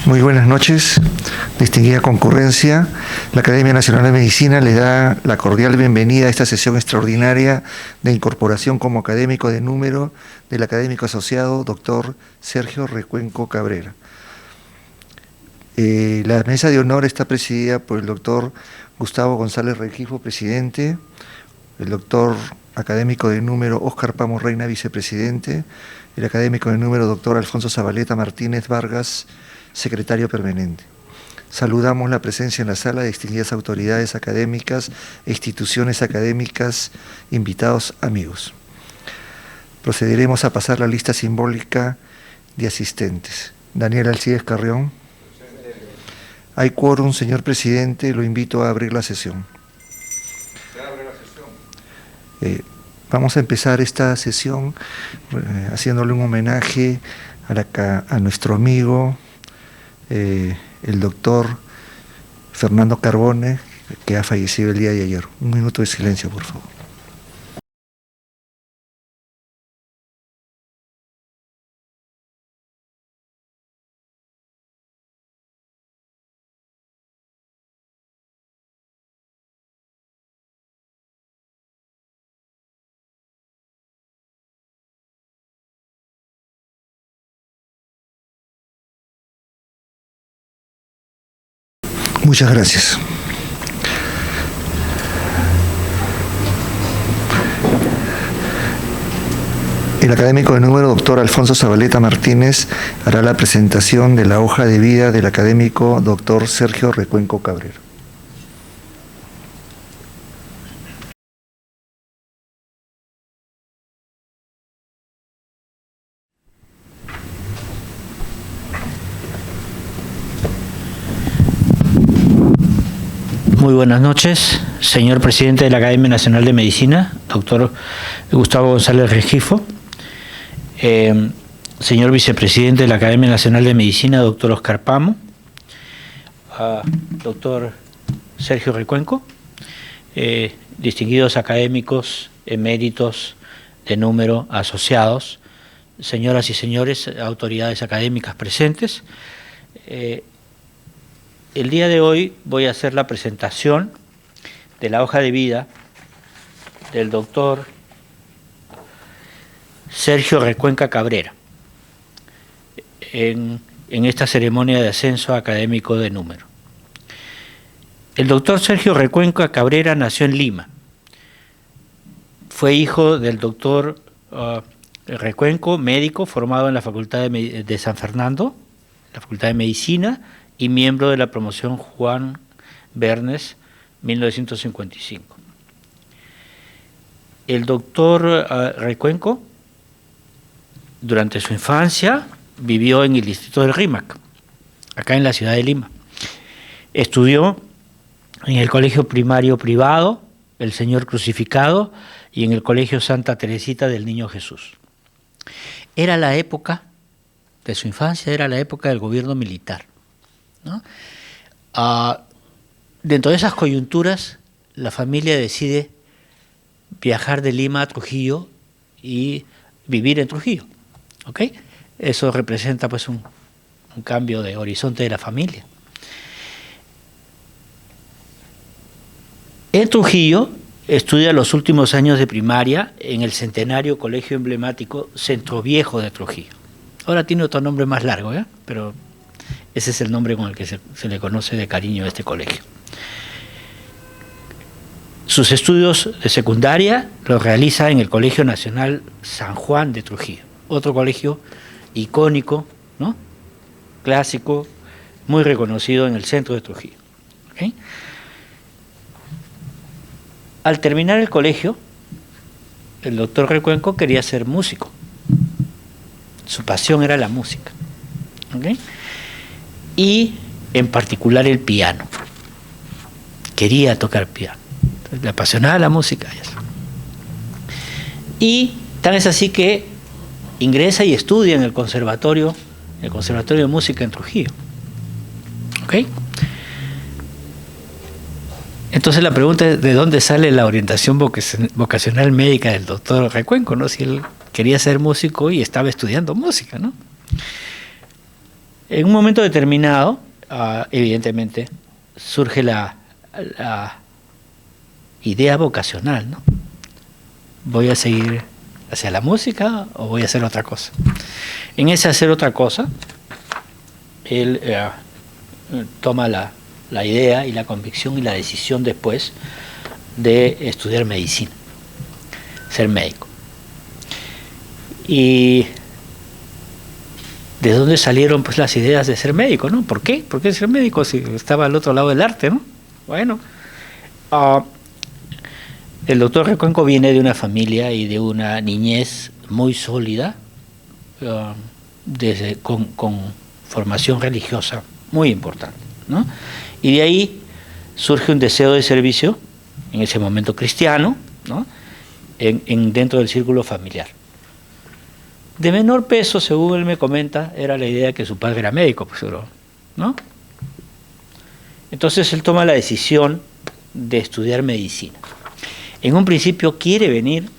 Muy buenas noches, distinguida concurrencia. La Academia Nacional de Medicina le da la cordial bienvenida a esta sesión extraordinaria de incorporación como académico de número del académico asociado doctor Sergio Recuenco Cabrera. La mesa de honor está presidida por el doctor Gustavo González Rengifo, presidente, el doctor académico de número Óscar Pamos Reina, vicepresidente, el académico de número doctor Alfonso Zabaleta Martínez Vargas, secretario permanente. Saludamos la presencia en la sala de distinguidas autoridades académicas e instituciones académicas, invitados, amigos. Procederemos a pasar la lista simbólica de asistentes. Daniel Alcides Carrión. Hay quórum, señor presidente, lo invito a abrir la sesión. Se abre la sesión. Vamos a empezar esta sesión haciéndole un homenaje a nuestro amigo, el doctor Fernando Carbone, que ha fallecido el día de ayer. Un minuto de silencio, por favor. Muchas gracias. El académico de número, doctor Alfonso Zabaleta Martínez, hará la presentación de la hoja de vida del académico doctor Sergio Recuenco Cabrera. Muy buenas noches, señor presidente de la Academia Nacional de Medicina, doctor Gustavo González Rengifo, señor vicepresidente de la Academia Nacional de Medicina, doctor Óscar Pamo, doctor Sergio Recuenco, distinguidos académicos, eméritos de número, asociados, señoras y señores, autoridades académicas presentes. El día de hoy voy a hacer la presentación de la hoja de vida del doctor Sergio Recuenco Cabrera en esta ceremonia de ascenso académico de número. El doctor Sergio Recuenco Cabrera nació en Lima. Fue hijo del doctor Recuenco, médico formado en la Facultad de San Fernando, la Facultad de Medicina, y miembro de la promoción Juan Bernes, 1955. El doctor Recuenco, durante su infancia, vivió en el distrito del Rímac, acá en la ciudad de Lima. Estudió en el colegio primario privado, el Señor Crucificado, y en el colegio Santa Teresita del Niño Jesús. Era la época de su infancia, era la época del gobierno militar, ¿no? Dentro de esas coyunturas, la familia decide viajar de Lima a Trujillo y vivir en Trujillo. ¿Ok? Eso representa pues un cambio de horizonte de la familia. En Trujillo estudia los últimos años de primaria en el centenario colegio emblemático Centro Viejo de Trujillo. Ahora tiene otro nombre más largo, pero ese es el nombre con el que se le conoce de cariño a este colegio. Sus estudios de secundaria los realiza en el Colegio Nacional San Juan de Trujillo, otro colegio icónico, ¿no? Clásico, muy reconocido en el centro de Trujillo. ¿Okay? Al terminar el colegio, el doctor Recuenco quería ser músico. Su pasión era la música. ¿Okay? Y en particular el piano. Quería tocar piano. Le apasionaba la música. Y tan es así que ingresa y estudia en el conservatorio de música en Trujillo. ¿Ok? Entonces la pregunta es, ¿de dónde sale la orientación vocacional médica del doctor Recuenco, ¿no? Si él quería ser músico y estaba estudiando música, ¿no? En un momento determinado, evidentemente, surge la idea vocacional, ¿no? ¿Voy a seguir hacia la música o voy a hacer otra cosa? En ese hacer otra cosa, él toma la idea y la convicción y la decisión después de estudiar medicina, ser médico. ¿Y de dónde salieron pues las ideas de ser médico, no? ¿Por qué? ¿Por qué ser médico si estaba al otro lado del arte, no? Bueno, el doctor Recuenco viene de una familia y de una niñez muy sólida, con formación religiosa muy importante, ¿no? Y de ahí surge un deseo de servicio, en ese momento cristiano, ¿no? Dentro del círculo familiar. De menor peso, según él me comenta, era la idea de que su padre era médico, pues, ¿no? Entonces él toma la decisión de estudiar medicina. En un principio quiere venir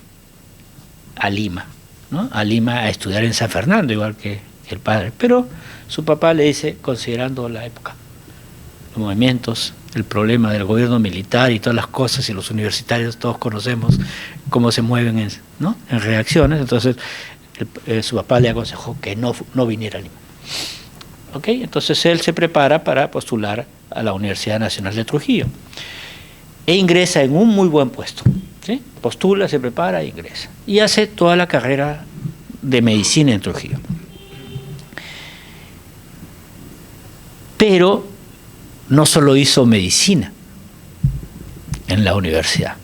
a Lima, ¿no? A Lima a estudiar en San Fernando, igual que el padre, pero su papá le dice, considerando la época, los movimientos, el problema del gobierno militar y todas las cosas, y los universitarios todos conocemos cómo se mueven ¿no? en reacciones, entonces su papá le aconsejó que no viniera a Lima. ¿Okay? Entonces él se prepara para postular a la Universidad Nacional de Trujillo e ingresa en un muy buen puesto, ¿sí? Postula, se prepara e ingresa y hace toda la carrera de medicina en Trujillo. Pero no solo hizo medicina en la universidad,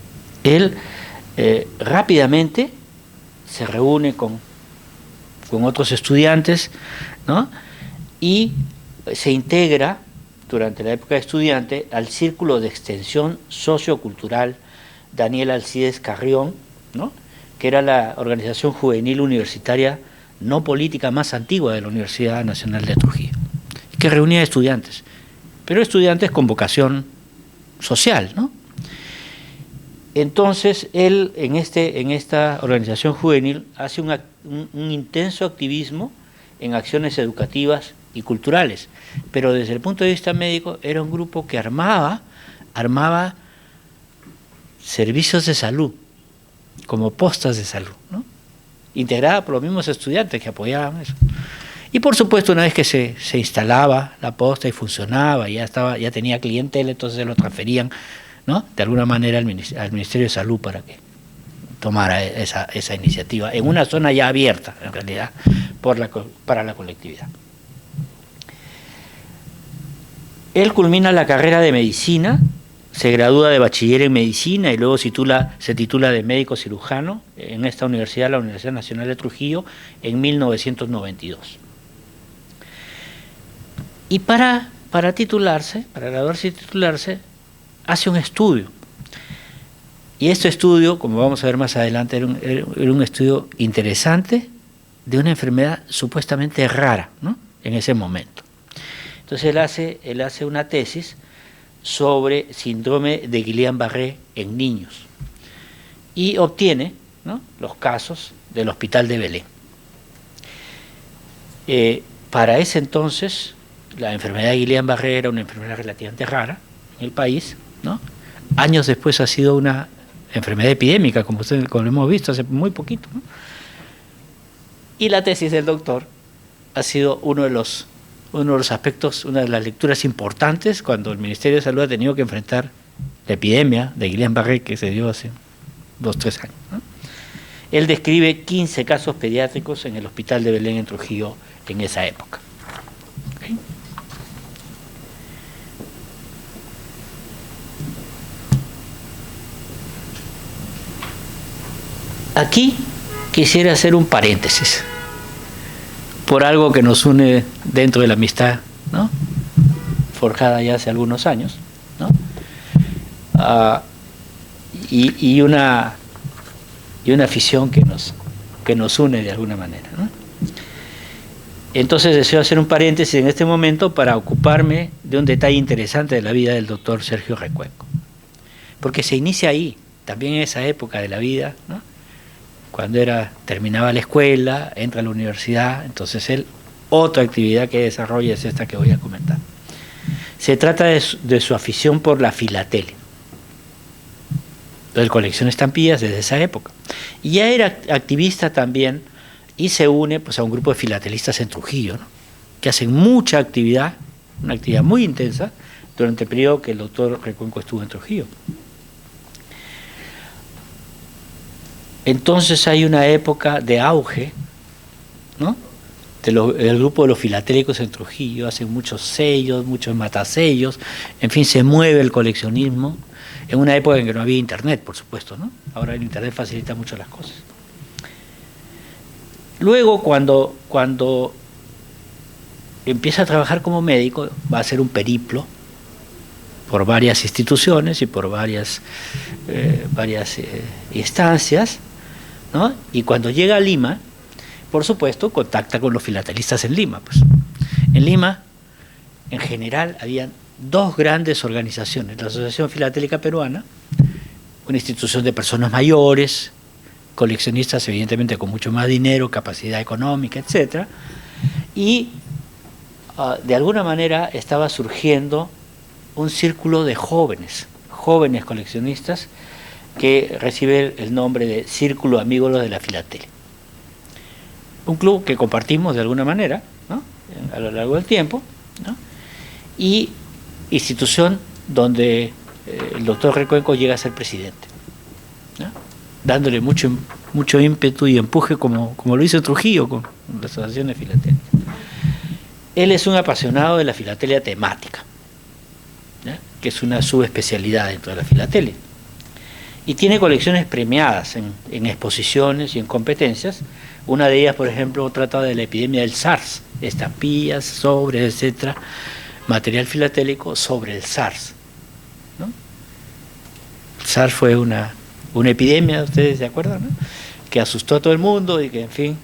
él rápidamente se reúne con otros estudiantes, ¿no? Y se integra durante la época de estudiante al Círculo de Extensión Sociocultural Daniel Alcides Carrión, ¿no? Que era la organización juvenil universitaria no política más antigua de la Universidad Nacional de Trujillo, que reunía estudiantes, pero estudiantes con vocación social, ¿no? Entonces él en esta organización juvenil hace un intenso activismo en acciones educativas y culturales, pero desde el punto de vista médico era un grupo que armaba servicios de salud, como postas de salud, ¿no? Integrada por los mismos estudiantes que apoyaban eso. Y por supuesto, una vez que se instalaba la posta y funcionaba, ya tenía clientela, entonces se lo transferían, ¿no? De alguna manera al Ministerio de Salud para que tomara esa iniciativa, en una zona ya abierta, en realidad, para la colectividad. Él culmina la carrera de medicina, se gradúa de bachiller en medicina y luego se titula de médico cirujano en esta universidad, la Universidad Nacional de Trujillo, en 1992. Y para graduarse y titularse, hace un estudio. Y este estudio, como vamos a ver más adelante, era un estudio interesante de una enfermedad supuestamente rara, ¿no? En ese momento. Entonces él hace una tesis sobre síndrome de Guillain-Barré en niños y obtiene, ¿no? los casos del Hospital de Belén. Para ese entonces, la enfermedad de Guillain-Barré era una enfermedad relativamente rara en el país, ¿no? Años después ha sido una enfermedad epidémica, como hemos visto hace muy poquito, ¿no? Y la tesis del doctor ha sido uno de los aspectos, una de las lecturas importantes cuando el Ministerio de Salud ha tenido que enfrentar la epidemia de Guillain-Barré que se dio hace 2-3 años, ¿no? Él describe 15 casos pediátricos en el Hospital de Belén en Trujillo en esa época. ¿Okay? Aquí quisiera hacer un paréntesis por algo que nos une dentro de la amistad, ¿no? Forjada ya hace algunos años, ¿no? Y una afición que nos une de alguna manera, ¿no? Entonces deseo hacer un paréntesis en este momento para ocuparme de un detalle interesante de la vida del doctor Sergio Recuenco, porque se inicia ahí, también en esa época de la vida, ¿no? Cuando terminaba la escuela, entra a la universidad, entonces él otra actividad que desarrolla es esta que voy a comentar. Se trata de su afición por la filatelia. Él colecciona estampillas desde esa época. Y ya era activista también y se une pues, a un grupo de filatelistas en Trujillo, ¿no? Que hacen mucha actividad, una actividad muy intensa, durante el periodo que el doctor Recuenco estuvo en Trujillo. Entonces hay una época de auge, ¿no? El grupo de los filatélicos en Trujillo, hacen muchos sellos, muchos matasellos, en fin, se mueve el coleccionismo, en una época en que no había internet, por supuesto, ¿no? Ahora el internet facilita mucho las cosas. Luego, cuando empieza a trabajar como médico, va a hacer un periplo por varias instituciones y por varias instancias, ¿no? Y cuando llega a Lima, por supuesto, contacta con los filatelistas en Lima. Pues. En Lima, en general, habían dos grandes organizaciones, la Asociación Filatélica Peruana, una institución de personas mayores, coleccionistas evidentemente con mucho más dinero, capacidad económica, etc. Y de alguna manera estaba surgiendo un círculo de jóvenes coleccionistas que recibe el nombre de Círculo Amigos de la Filatelia. Un club que compartimos de alguna manera, ¿no? A lo largo del tiempo, ¿no? Y institución donde el doctor Recuenco llega a ser presidente, ¿no? Dándole mucho ímpetu y empuje como lo hizo en Trujillo con la Asociación de Filatelia. Él es un apasionado de la filatelia temática, ¿no? Que es una subespecialidad dentro de la filatelia. Y tiene colecciones premiadas en exposiciones y en competencias. Una de ellas, por ejemplo, trata de la epidemia del SARS, estampillas, sobres, etcétera, material filatélico sobre el SARS, ¿no? El SARS fue una epidemia, ustedes se acuerdan, ¿no? Que asustó a todo el mundo y que, en fin,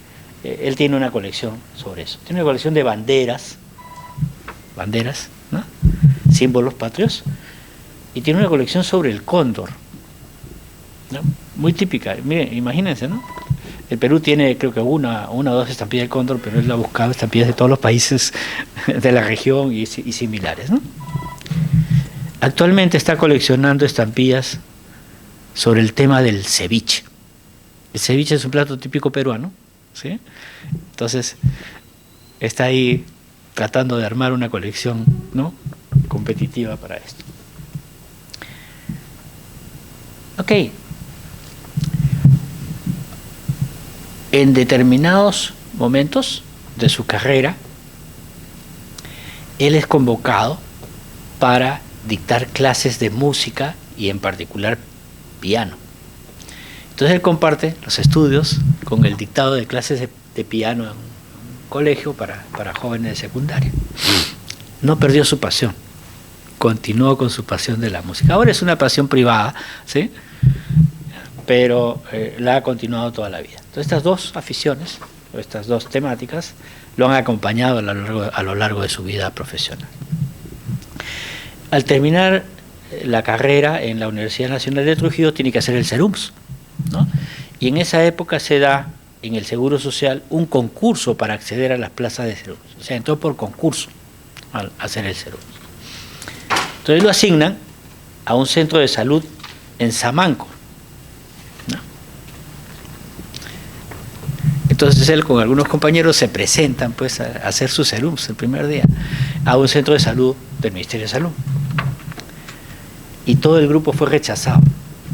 él tiene una colección sobre eso. Tiene una colección de banderas, ¿no? Símbolos patrios, y tiene una colección sobre el cóndor, ¿no? Muy típica. Miren, imagínense, ¿no? El Perú tiene, creo que una o dos estampillas del cóndor, pero él ha buscado estampillas de todos los países de la región y similares, ¿no? Actualmente está coleccionando estampillas sobre el tema del ceviche. El ceviche es un plato típico peruano, ¿sí? Entonces, está ahí tratando de armar una colección, ¿no? Competitiva para esto. Ok. En determinados momentos de su carrera, él es convocado para dictar clases de música y en particular piano. Entonces él comparte los estudios con el dictado de clases de piano en un colegio para jóvenes de secundaria. No perdió su pasión, continuó con su pasión de la música. Ahora es una pasión privada, ¿sí? Pero la ha continuado toda la vida. Entonces estas dos aficiones, o estas dos temáticas, lo han acompañado a lo largo de su vida profesional. Al terminar la carrera en la Universidad Nacional de Trujillo, tiene que hacer el CERUMS, ¿no? Y en esa época se da en el Seguro Social un concurso para acceder a las plazas de CERUMS. O sea, entró por concurso al hacer el CERUMS. Entonces lo asignan a un centro de salud en Samanco, ¿no? Entonces él con algunos compañeros se presentan pues a hacer su CERUMS el primer día a un centro de salud del Ministerio de Salud. Y todo el grupo fue rechazado.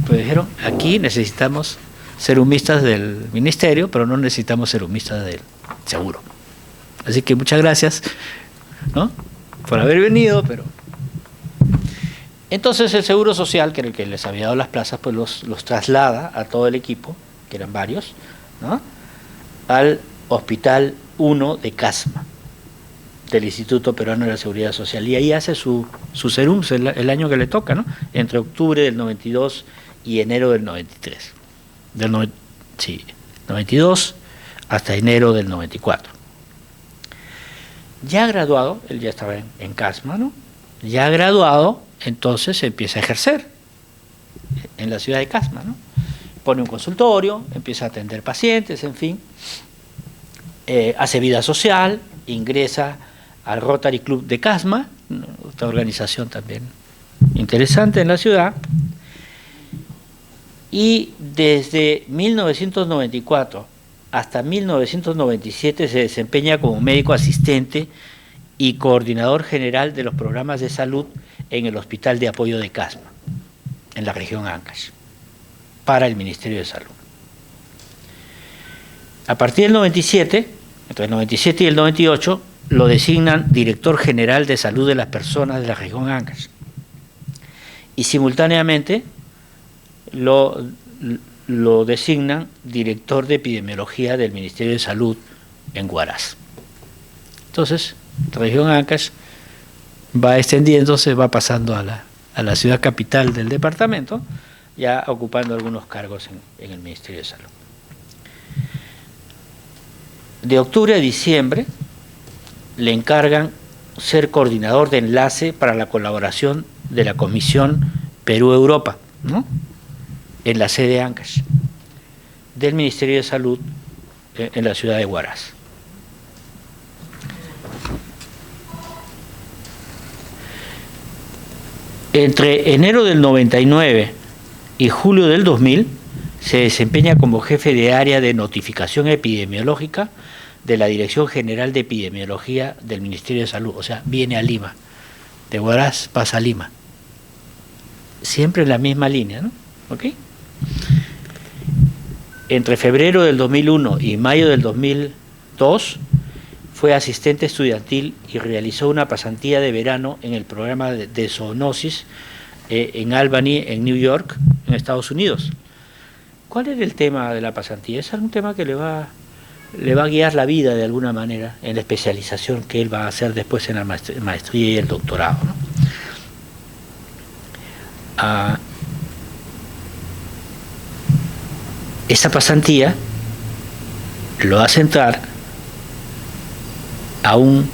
Pues dijeron, aquí necesitamos serumistas del ministerio, pero no necesitamos serumistas del seguro. Así que muchas gracias, ¿no?, por haber venido, pero... Entonces el Seguro Social, que era el que les había dado las plazas, pues los traslada a todo el equipo, que eran varios, ¿no?, al Hospital 1 de Casma, del Instituto Peruano de la Seguridad Social, y ahí hace su CERUMS el año que le toca, ¿no?, entre octubre del 92 y enero del 93. 92 hasta enero del 94. Ya graduado, él ya estaba en Casma, ¿no?, ya graduado, entonces empieza a ejercer en la ciudad de Casma, ¿no? Pone un consultorio, empieza a atender pacientes, en fin, hace vida social, ingresa al Rotary Club de Casma, otra organización también interesante en la ciudad, y desde 1994 hasta 1997 se desempeña como médico asistente y coordinador general de los programas de salud en el Hospital de Apoyo de Casma, en la región Ancash, para el Ministerio de Salud. A partir del 97, entre el 97 y el 98, lo designan director general de salud de las personas de la región Ancash. Y simultáneamente lo designan director de epidemiología del Ministerio de Salud en Huaraz. Entonces, la región Ancash va extendiéndose, va pasando a la ciudad capital del departamento, ya ocupando algunos cargos en el Ministerio de Salud. De octubre a diciembre le encargan ser coordinador de enlace para la colaboración de la Comisión Perú-Europa, ¿no?, en la sede Ancash del Ministerio de Salud en la ciudad de Huaraz. Entre enero del 99 y julio del 2000 se desempeña como jefe de área de notificación epidemiológica de la Dirección General de Epidemiología del Ministerio de Salud, o sea, viene a Lima, de Huaraz pasa a Lima, siempre en la misma línea, ¿no? ¿Ok? Entre febrero del 2001 y mayo del 2002 fue asistente estudiantil y realizó una pasantía de verano en el programa de zoonosis en Albany, en New York, en Estados Unidos. ¿Cuál era el tema de la pasantía? Es algún tema que le va a guiar la vida de alguna manera en la especialización que él va a hacer después en la maestría y el doctorado, ¿no? Esa pasantía lo hace entrar a un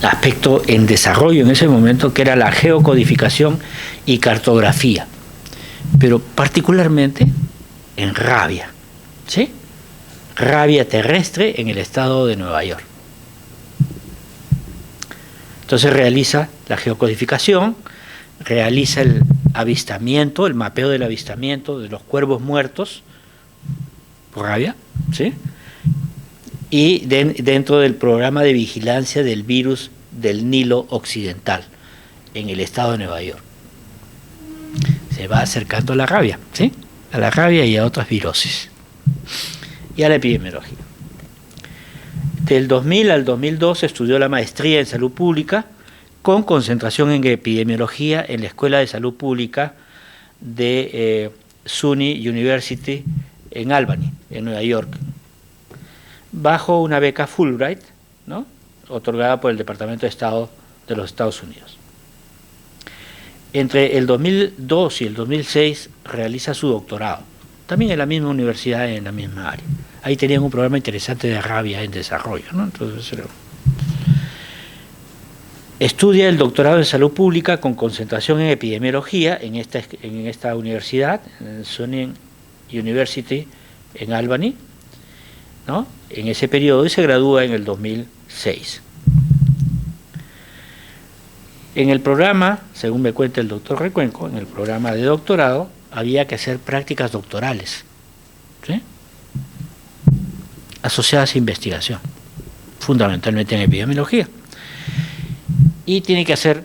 aspecto en desarrollo en ese momento, que era la geocodificación y cartografía, pero particularmente en rabia, ¿sí? Rabia terrestre en el estado de Nueva York. Entonces realiza la geocodificación, realiza el avistamiento, el mapeo del avistamiento de los cuervos muertos por rabia, ¿sí?, y dentro del programa de vigilancia del virus del Nilo Occidental en el estado de Nueva York. Se va acercando a la rabia, ¿sí?, a la rabia y a otras virosis, y a la epidemiología. Del 2000 al 2002 estudió la maestría en salud pública con concentración en epidemiología en la Escuela de Salud Pública de SUNY University en Albany, en Nueva York, bajo una beca Fulbright, ¿no?, otorgada por el Departamento de Estado de los Estados Unidos. Entre el 2002 y el 2006 realiza su doctorado, también en la misma universidad, en la misma área. Ahí tenían un programa interesante de rabia en desarrollo, ¿no? Entonces, estudia el doctorado en salud pública con concentración en epidemiología en esta universidad, en SUNY University en Albany, ¿no?, en ese periodo, y se gradúa en el 2006. En el programa, según me cuenta el doctor Recuenco, en el programa de doctorado había que hacer prácticas doctorales, ¿sí?, asociadas a investigación, fundamentalmente en epidemiología. Y tiene que hacer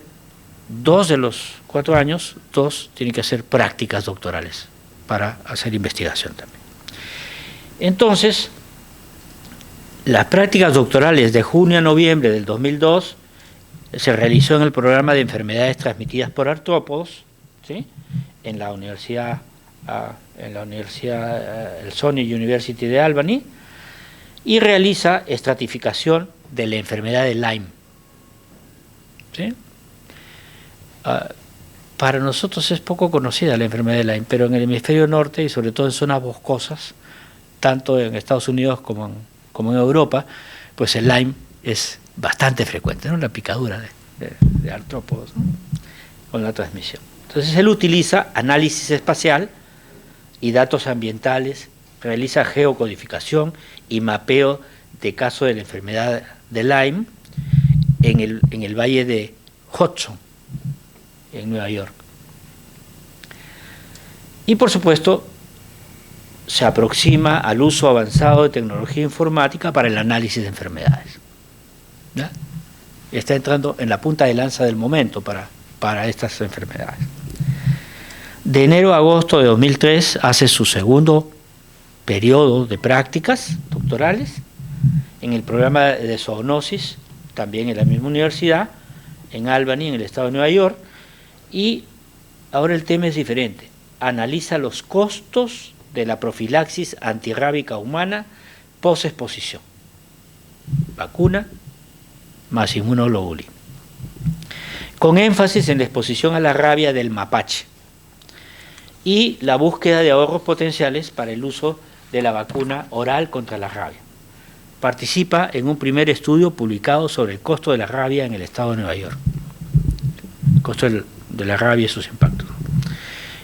2 de los 4 años, 2 tiene que hacer prácticas doctorales para hacer investigación también. Entonces, las prácticas doctorales de junio a noviembre del 2002 se realizó en el programa de enfermedades transmitidas por artrópodos, ¿sí?, en la universidad, el SUNY University de Albany, y realiza estratificación de la enfermedad de Lyme, ¿sí? Para nosotros es poco conocida la enfermedad de Lyme, pero en el hemisferio norte y sobre todo en zonas boscosas, tanto en Estados Unidos como en Europa, pues el Lyme es bastante frecuente, ¿no?, la picadura de artrópodos, ¿no?, con la transmisión. Entonces él utiliza análisis espacial y datos ambientales, realiza geocodificación y mapeo de casos de la enfermedad de Lyme en el valle de Hudson, en Nueva York. Y por supuesto, se aproxima al uso avanzado de tecnología informática para el análisis de enfermedades. ¿Ya? Está entrando en la punta de lanza del momento para estas enfermedades. De enero a agosto de 2003 hace su segundo periodo de prácticas doctorales en el programa de zoonosis, también en la misma universidad, en Albany, en el estado de Nueva York, y ahora el tema es diferente. Analiza los costos de la profilaxis antirrábica humana post-exposición. Vacuna más inmunoglobulina. Con énfasis en la exposición a la rabia del mapache y la búsqueda de ahorros potenciales para el uso de la vacuna oral contra la rabia. Participa en un primer estudio publicado sobre el costo de la rabia en el estado de Nueva York. El costo de la rabia y sus impactos.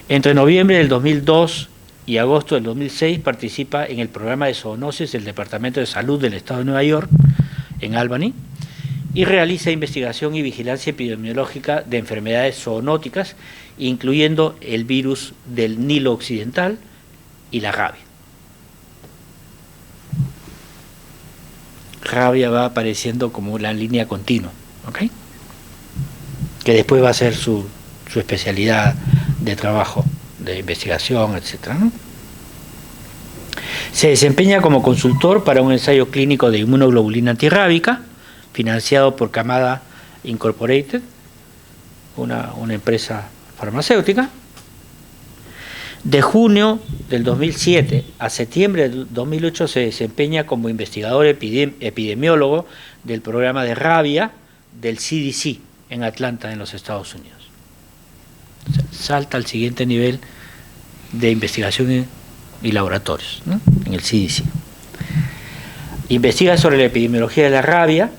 Entre noviembre del 2002 y agosto del 2006 participa en el programa de zoonosis del Departamento de Salud del estado de Nueva York, en Albany, y realiza investigación y vigilancia epidemiológica de enfermedades zoonóticas, incluyendo el virus del Nilo Occidental y la rabia. Rabia va apareciendo como la línea continua, ¿ok? Que después va a ser su especialidad de trabajo, de investigación, etcétera, ¿no? Se desempeña como consultor para un ensayo clínico de inmunoglobulina antirrábica, financiado por Kamada Incorporated, una empresa farmacéutica. De junio del 2007 a septiembre del 2008 se desempeña como investigador epidemiólogo del programa de rabia del CDC en Atlanta, en los Estados Unidos. O sea, salta al siguiente nivel de investigación y laboratorios, ¿no? En el CDC. Investiga sobre la epidemiología de la rabia,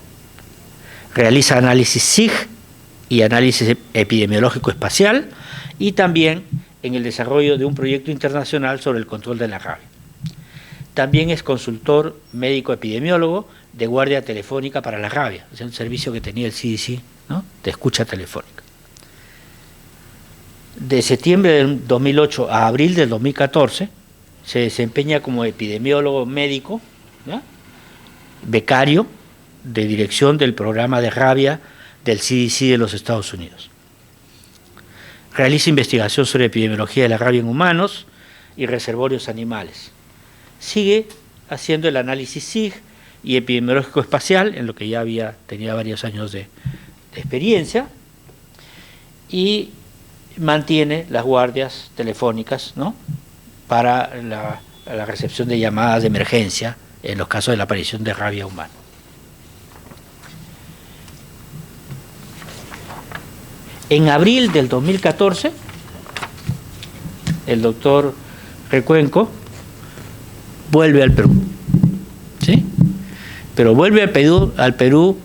realiza análisis SIG y análisis epidemiológico espacial, y también en el desarrollo de un proyecto internacional sobre el control de la rabia. También es consultor médico epidemiólogo de guardia telefónica para la rabia, o sea, un servicio que tenía el CDC, ¿no? De escucha telefónica. De septiembre del 2008 a abril del 2014 se desempeña como epidemiólogo médico, ¿no? Becario de dirección del programa de rabia del CDC de los Estados Unidos. Realiza investigación sobre epidemiología de la rabia en humanos y reservorios animales. Sigue haciendo el análisis SIG y epidemiológico espacial, en lo que ya tenía varios años de experiencia, y mantiene las guardias telefónicas, ¿no? Para la recepción de llamadas de emergencia en los casos de la aparición de rabia humana. En abril del 2014, el doctor Recuenco vuelve al Perú, ¿sí? Pero vuelve al Perú,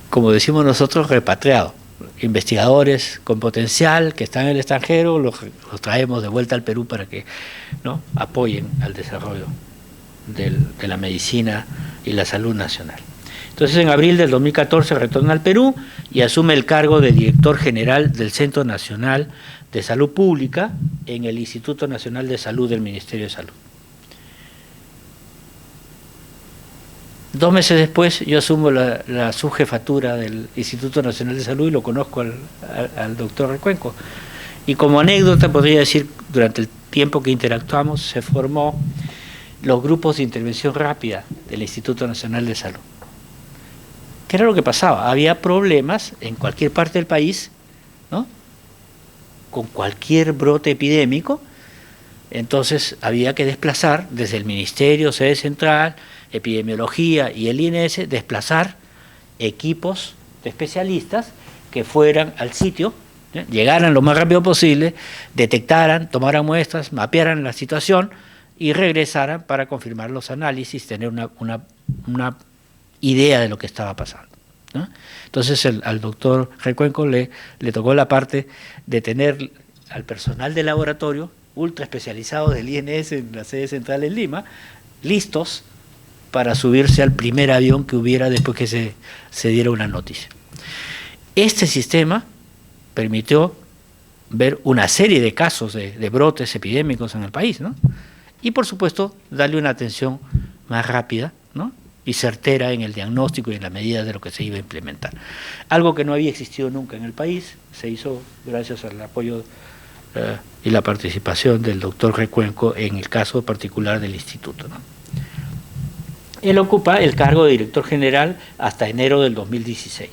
como decimos nosotros, repatriado. Investigadores con potencial que están en el extranjero, los traemos de vuelta al Perú para que, ¿no?, apoyen al desarrollo de la medicina y la salud nacional. Entonces, en abril del 2014 retorna al Perú y asume el cargo de director general del Centro Nacional de Salud Pública en el Instituto Nacional de Salud del Ministerio de Salud. 2 meses después yo asumo la subjefatura del Instituto Nacional de Salud y lo conozco al doctor Recuenco. Y como anécdota podría decir, durante el tiempo que interactuamos se formó los grupos de intervención rápida del Instituto Nacional de Salud. ¿Qué era lo que pasaba? Había problemas en cualquier parte del país, ¿no?, con cualquier brote epidémico. Entonces había que desplazar desde el Ministerio, sede central, epidemiología y el INS, desplazar equipos de especialistas que fueran al sitio, llegaran lo más rápido posible, detectaran, tomaran muestras, mapearan la situación y regresaran para confirmar los análisis, tener una idea de lo que estaba pasando, ¿no? Entonces al doctor Recuenco le tocó la parte de tener al personal de laboratorio ultra especializado del INS en la sede central en Lima, listos para subirse al primer avión que hubiera después que se diera una noticia. Este sistema permitió ver una serie de casos de brotes epidémicos en el país, ¿no? Y por supuesto darle una atención más rápida, ¿no?, y certera en el diagnóstico y en la medida de lo que se iba a implementar. Algo que no había existido nunca en el país, se hizo gracias al apoyo y la participación del doctor Recuenco en el caso particular del instituto, ¿no? Él ocupa el cargo de director general hasta enero del 2016.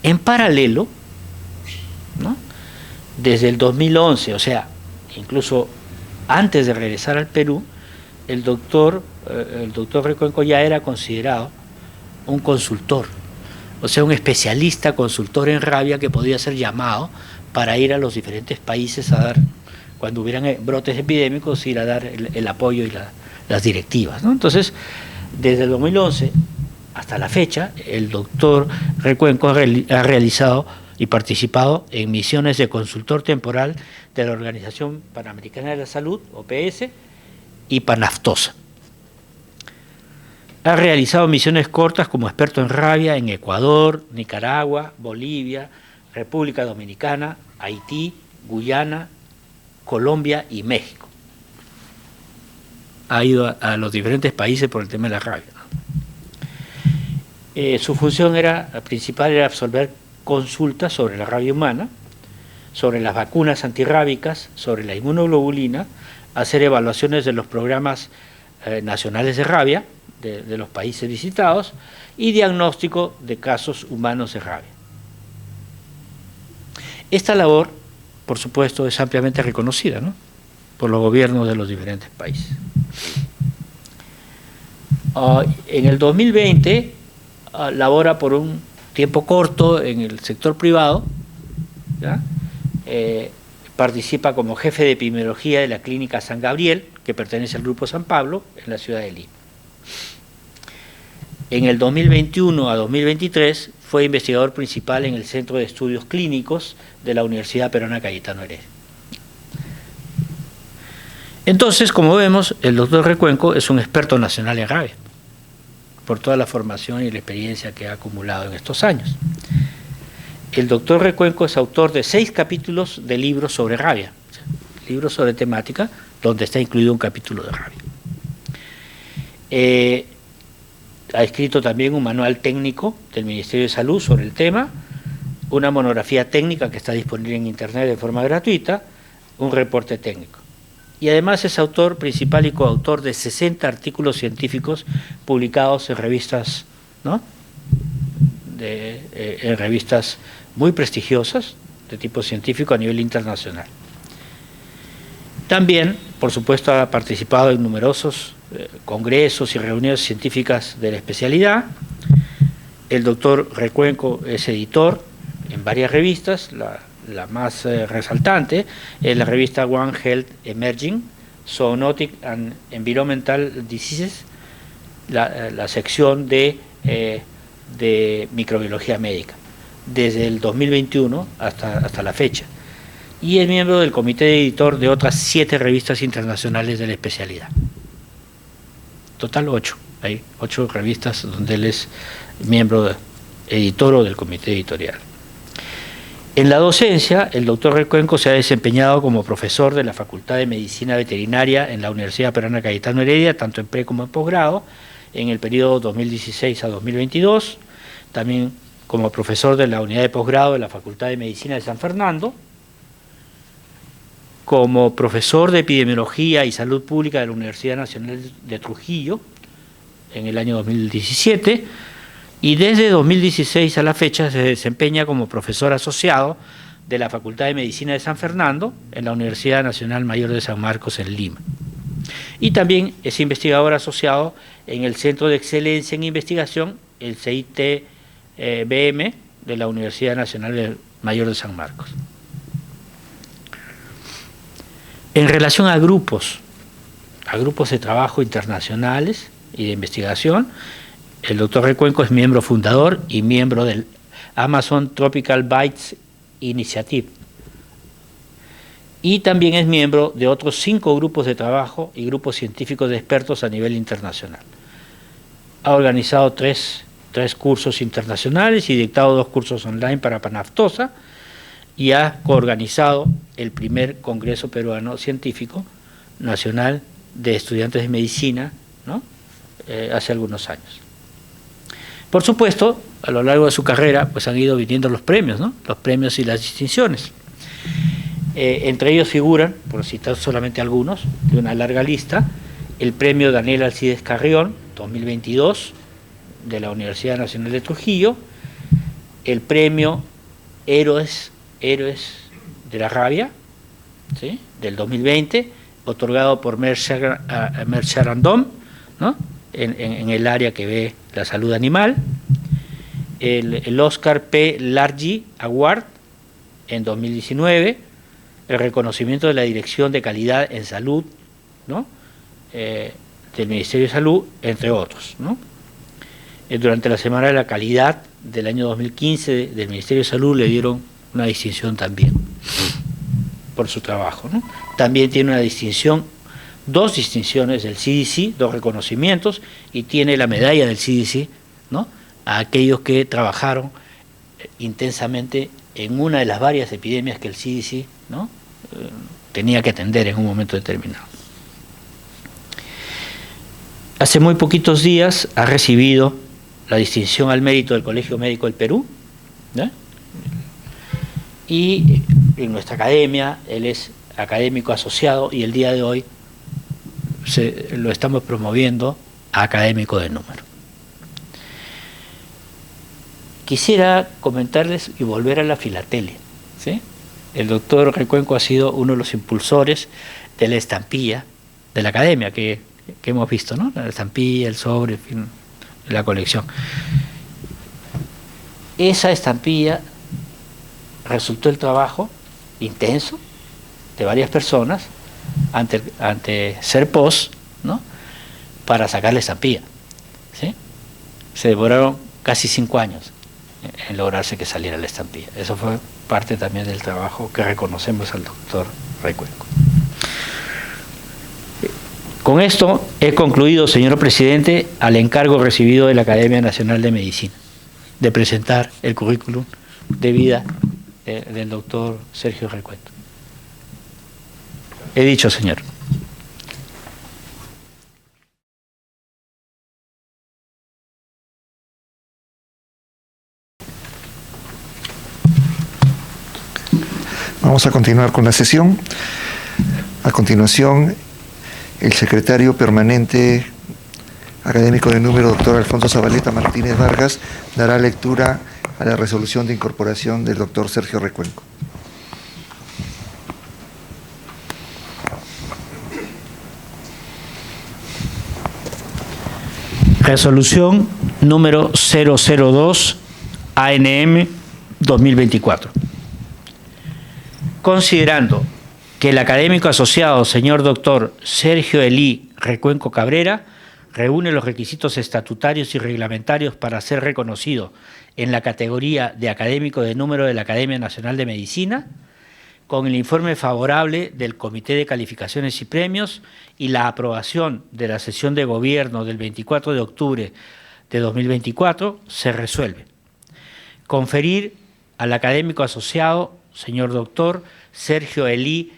En paralelo, ¿no?, desde el 2011, o sea, incluso antes de regresar al Perú, el doctor Recuenco ya era considerado un consultor, o sea, un especialista consultor en rabia que podía ser llamado para ir a los diferentes países a dar, cuando hubieran brotes epidémicos, ir a dar el apoyo y las directivas, ¿no? Entonces, desde el 2011 hasta la fecha, el doctor Recuenco ha realizado y participado en misiones de consultor temporal de la Organización Panamericana de la Salud, OPS, y Panaftosa. Ha realizado misiones cortas como experto en rabia en Ecuador, Nicaragua, Bolivia, República Dominicana, Haití, Guyana, Colombia y México. Ha ido a los diferentes países por el tema de la rabia, ¿no? Su función principal era absolver consultas sobre la rabia humana, sobre las vacunas antirrábicas, sobre la inmunoglobulina, hacer evaluaciones de los programas nacionales de rabia de los países visitados y diagnóstico de casos humanos de rabia. Esta labor, por supuesto, es ampliamente reconocida, ¿no?, por los gobiernos de los diferentes países. En el 2020 labora por un tiempo corto en el sector privado, ¿ya? Participa como jefe de epidemiología de la Clínica San Gabriel, que pertenece al Grupo San Pablo, en la ciudad de Lima. En el 2021 a 2023 fue investigador principal en el Centro de Estudios Clínicos de la Universidad Peruana Cayetano Heredia. Entonces, como vemos, el doctor Recuenco es un experto nacional en rabia, por toda la formación y la experiencia que ha acumulado en estos años. El doctor Recuenco es autor de 6 capítulos de libros sobre rabia, libros sobre temática, donde está incluido un capítulo de rabia. Ha escrito también un manual técnico del Ministerio de Salud sobre el tema, una monografía técnica que está disponible en internet de forma gratuita, un reporte técnico. Y además es autor principal y coautor de 60 artículos científicos publicados en revistas, ¿no?, en revistas muy prestigiosas de tipo científico a nivel internacional. También, por supuesto, ha participado en numerosos congresos y reuniones científicas de la especialidad. El doctor Recuenco es editor en varias revistas, la más resaltante es la revista One Health Emerging, Zoonotic and Environmental Diseases, la sección de microbiología médica, desde el 2021 hasta la fecha. Y es miembro del comité editor de otras 7 revistas internacionales de la especialidad. Total 8. Hay 8 revistas donde él es miembro editor o del comité editorial. En la docencia, el doctor Recuenco se ha desempeñado como profesor de la Facultad de Medicina Veterinaria en la Universidad Peruana Cayetano Heredia, tanto en pre como en posgrado, en el periodo 2016 a 2022, también como profesor de la unidad de posgrado de la Facultad de Medicina de San Fernando, como profesor de Epidemiología y Salud Pública de la Universidad Nacional de Trujillo en el año 2017, y desde 2016 a la fecha se desempeña como profesor asociado de la Facultad de Medicina de San Fernando en la Universidad Nacional Mayor de San Marcos en Lima. Y también es investigador asociado en el Centro de Excelencia en Investigación, el CIT-BM, de la Universidad Nacional Mayor de San Marcos. En relación a grupos de trabajo internacionales y de investigación, el doctor Recuenco es miembro fundador y miembro del Amazon Tropical Bites Initiative y también es miembro de otros 5 grupos de trabajo y grupos científicos de expertos a nivel internacional. Ha organizado 3 cursos internacionales y dictado 2 cursos online para Panaftosa, y ha coorganizado el primer Congreso Peruano Científico Nacional de Estudiantes de Medicina, ¿no? Hace algunos años. Por supuesto, a lo largo de su carrera pues han ido viniendo los premios, ¿no? Los premios y las distinciones. Entre ellos figuran, por citar solamente algunos, de una larga lista, el premio Daniel Alcides Carrión, 2022, de la Universidad Nacional de Trujillo, el premio Héroes de la Rabia, ¿sí?, del 2020, otorgado por Mercer Random, ¿no?, en el área que ve la salud animal, el Oscar P. Largi Award en 2019, el reconocimiento de la Dirección de Calidad en Salud, ¿no?, del Ministerio de Salud, entre otros, ¿no? Durante la Semana de la Calidad del año 2015 del Ministerio de Salud le dieron una distinción también por su trabajo, ¿no? También tiene una distinción, 2 distinciones del CDC, 2 reconocimientos, y tiene la medalla del CDC, ¿no?, a aquellos que trabajaron intensamente en una de las varias epidemias que el CDC, ¿no?, tenía que atender en un momento determinado. Hace muy poquitos días ha recibido la distinción al mérito del Colegio Médico del Perú, ¿no?, y en nuestra academia él es académico asociado, y el día de hoy lo estamos promoviendo a académico de número. Quisiera comentarles y volver a la filatelia, ¿sí? El doctor Recuenco ha sido uno de los impulsores de la estampilla de la academia que hemos visto, ¿no?, la estampilla, el sobre, en fin, la colección. Esa estampilla resultó el trabajo intenso de varias personas ante Serpos, ¿no?, para sacar la estampilla, ¿sí? Se demoraron casi 5 años en lograrse que saliera la estampilla. Eso fue parte también del trabajo que reconocemos al doctor Recuenco. Con esto he concluido, señor presidente, al encargo recibido de la Academia Nacional de Medicina de presentar el currículum de vida del doctor Sergio Recuenco. He dicho, señor. Vamos a continuar con la sesión. A continuación, el secretario permanente académico de número, doctor Alfonso Zabaleta Martínez Vargas, dará lectura a la resolución de incorporación del doctor Sergio Recuenco. Resolución número 002 ANM 2024. Considerando que el académico asociado señor doctor Sergio Elí Recuenco Cabrera reúne los requisitos estatutarios y reglamentarios para ser reconocido en la categoría de académico de número de la Academia Nacional de Medicina, con el informe favorable del Comité de Calificaciones y Premios y la aprobación de la sesión de gobierno del 24 de octubre de 2024, se resuelve conferir al académico asociado, señor doctor Sergio Elí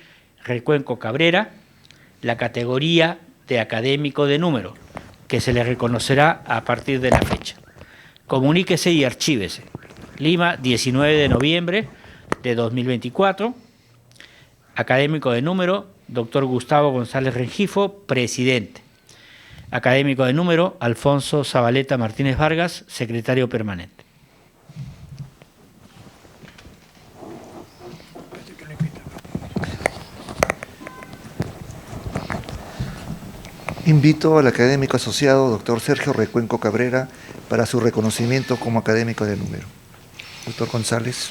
Recuenco Cabrera, la categoría de académico de número, que se le reconocerá a partir de la fecha. Comuníquese y archívese. Lima, 19 de noviembre de 2024. Académico de número, doctor Gustavo González Rengifo, presidente. Académico de número, Alfonso Zabaleta Martínez Vargas, secretario permanente. Invito al académico asociado, doctor Sergio Recuenco Cabrera, para su reconocimiento como académico de número. Doctor González.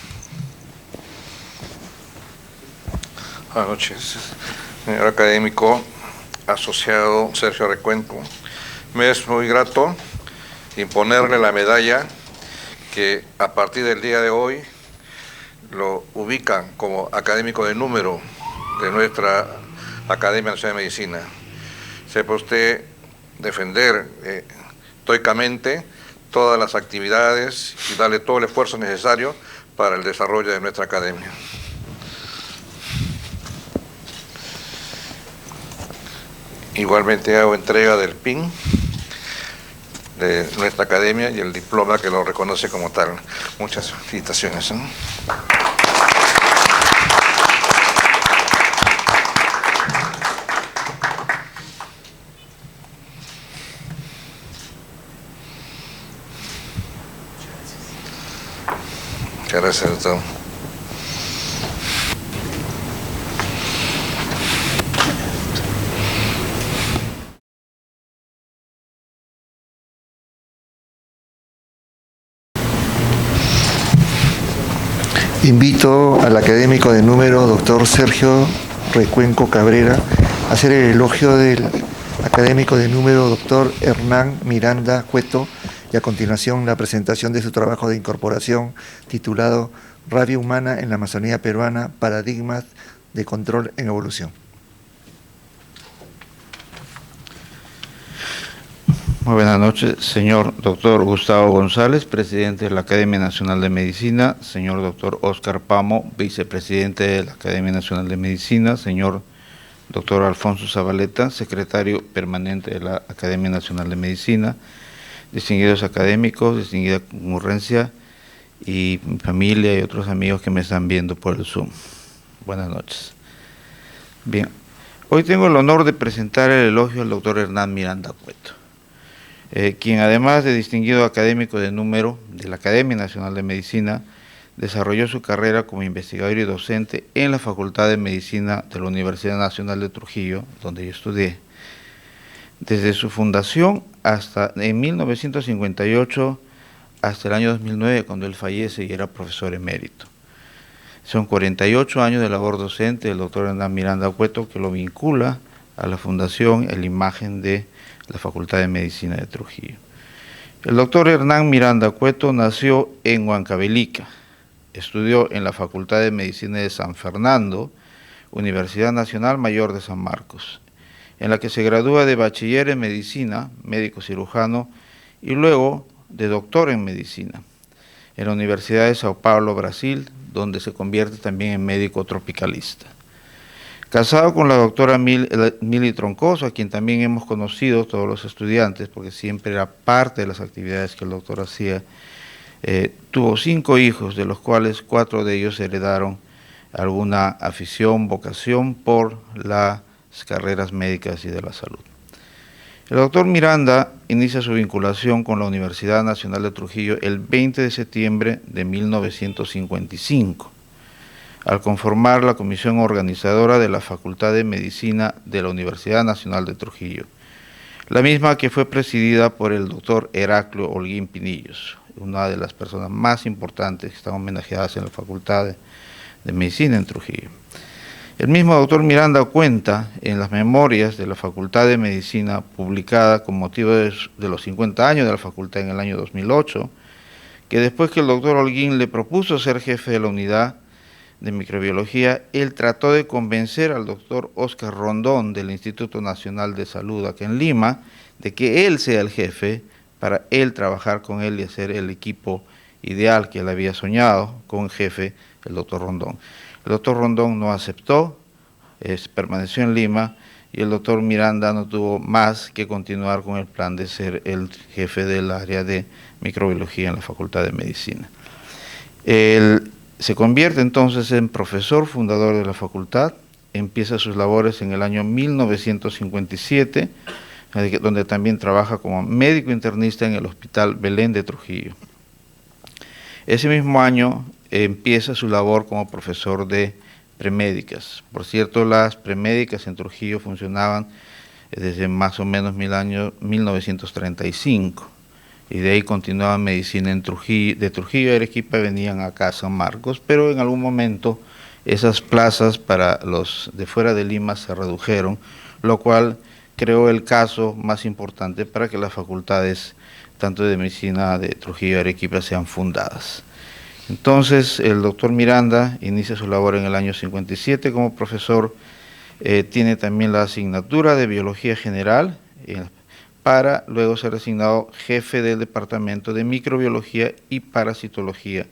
Buenas noches, señor académico asociado Sergio Recuenco. Me es muy grato imponerle la medalla que a partir del día de hoy lo ubican como académico de número de nuestra Academia Nacional de Medicina. Sepa usted defender estoicamente todas las actividades y darle todo el esfuerzo necesario para el desarrollo de nuestra academia. Igualmente hago entrega del PIN de nuestra academia y el diploma que lo reconoce como tal. Muchas felicitaciones, ¿no? Muchas gracias, doctor. Invito al académico de número, doctor Sergio Recuenco Cabrera, a hacer el elogio del académico de número, doctor Hernán Miranda Cueto, y a continuación la presentación de su trabajo de incorporación titulado Radio Humana en la Amazonía Peruana, Paradigmas de Control en Evolución. Muy buenas noches, señor doctor Gustavo González, presidente de la Academia Nacional de Medicina, señor doctor Óscar Pamo, vicepresidente de la Academia Nacional de Medicina, señor doctor Alfonso Zabaleta, secretario permanente de la Academia Nacional de Medicina, distinguidos académicos, distinguida concurrencia y mi familia y otros amigos que me están viendo por el Zoom. Buenas noches. Bien, hoy tengo el honor de presentar el elogio al doctor Hernán Miranda Cueto, quien además de distinguido académico de número de la Academia Nacional de Medicina, desarrolló su carrera como investigador y docente en la Facultad de Medicina de la Universidad Nacional de Trujillo, donde yo estudié. Desde su fundación hasta en 1958 hasta el año 2009, cuando él fallece y era profesor emérito. Son 48 años de labor docente del doctor Hernán Miranda Cueto, que lo vincula a la fundación, a la imagen de la Facultad de Medicina de Trujillo. El doctor Hernán Miranda Cueto nació en Huancavelica, estudió en la Facultad de Medicina de San Fernando, Universidad Nacional Mayor de San Marcos, en la que se gradúa de bachiller en medicina, médico cirujano, y luego de doctor en medicina, en la Universidad de Sao Paulo, Brasil, donde se convierte también en médico tropicalista. Casado con la doctora Mili Troncoso, a quien también hemos conocido todos los estudiantes, porque siempre era parte de las actividades que el doctor hacía, tuvo 5 hijos, de los cuales 4 de ellos heredaron alguna afición, vocación por las carreras médicas y de la salud. El doctor Miranda inicia su vinculación con la Universidad Nacional de Trujillo el 20 de septiembre de 1955, al conformar la comisión organizadora de la Facultad de Medicina de la Universidad Nacional de Trujillo, la misma que fue presidida por el doctor Heraclio Holguín Pinillos, una de las personas más importantes que están homenajeadas en la Facultad de Medicina en Trujillo. El mismo doctor Miranda cuenta en las memorias de la Facultad de Medicina, publicada con motivo de los 50 años de la facultad en el año 2008, que después que el doctor Holguín le propuso ser jefe de la unidad de microbiología, él trató de convencer al doctor Óscar Rondón del Instituto Nacional de Salud acá en Lima de que él sea el jefe, para él trabajar con él y hacer el equipo ideal que él había soñado con el jefe, el doctor Rondón. El doctor Rondón no aceptó, permaneció en Lima, y el doctor Miranda no tuvo más que continuar con el plan de ser el jefe del área de microbiología en la Facultad de Medicina. Se convierte entonces en profesor fundador de la facultad, empieza sus labores en el año 1957, donde también trabaja como médico internista en el Hospital Belén de Trujillo. Ese mismo año empieza su labor como profesor de premédicas. Por cierto, las premédicas en Trujillo funcionaban desde más o menos 1935. Y de ahí continuaba medicina en Trujillo, de Trujillo a Arequipa venían acá a San Marcos, pero en algún momento esas plazas para los de fuera de Lima se redujeron, lo cual creó el caso más importante para que las facultades, tanto de medicina de Trujillo y Arequipa, sean fundadas. Entonces, el doctor Miranda inicia su labor en el año 57 como profesor. Tiene también la asignatura de Biología General, para luego ser designado jefe del Departamento de Microbiología y Parasitología,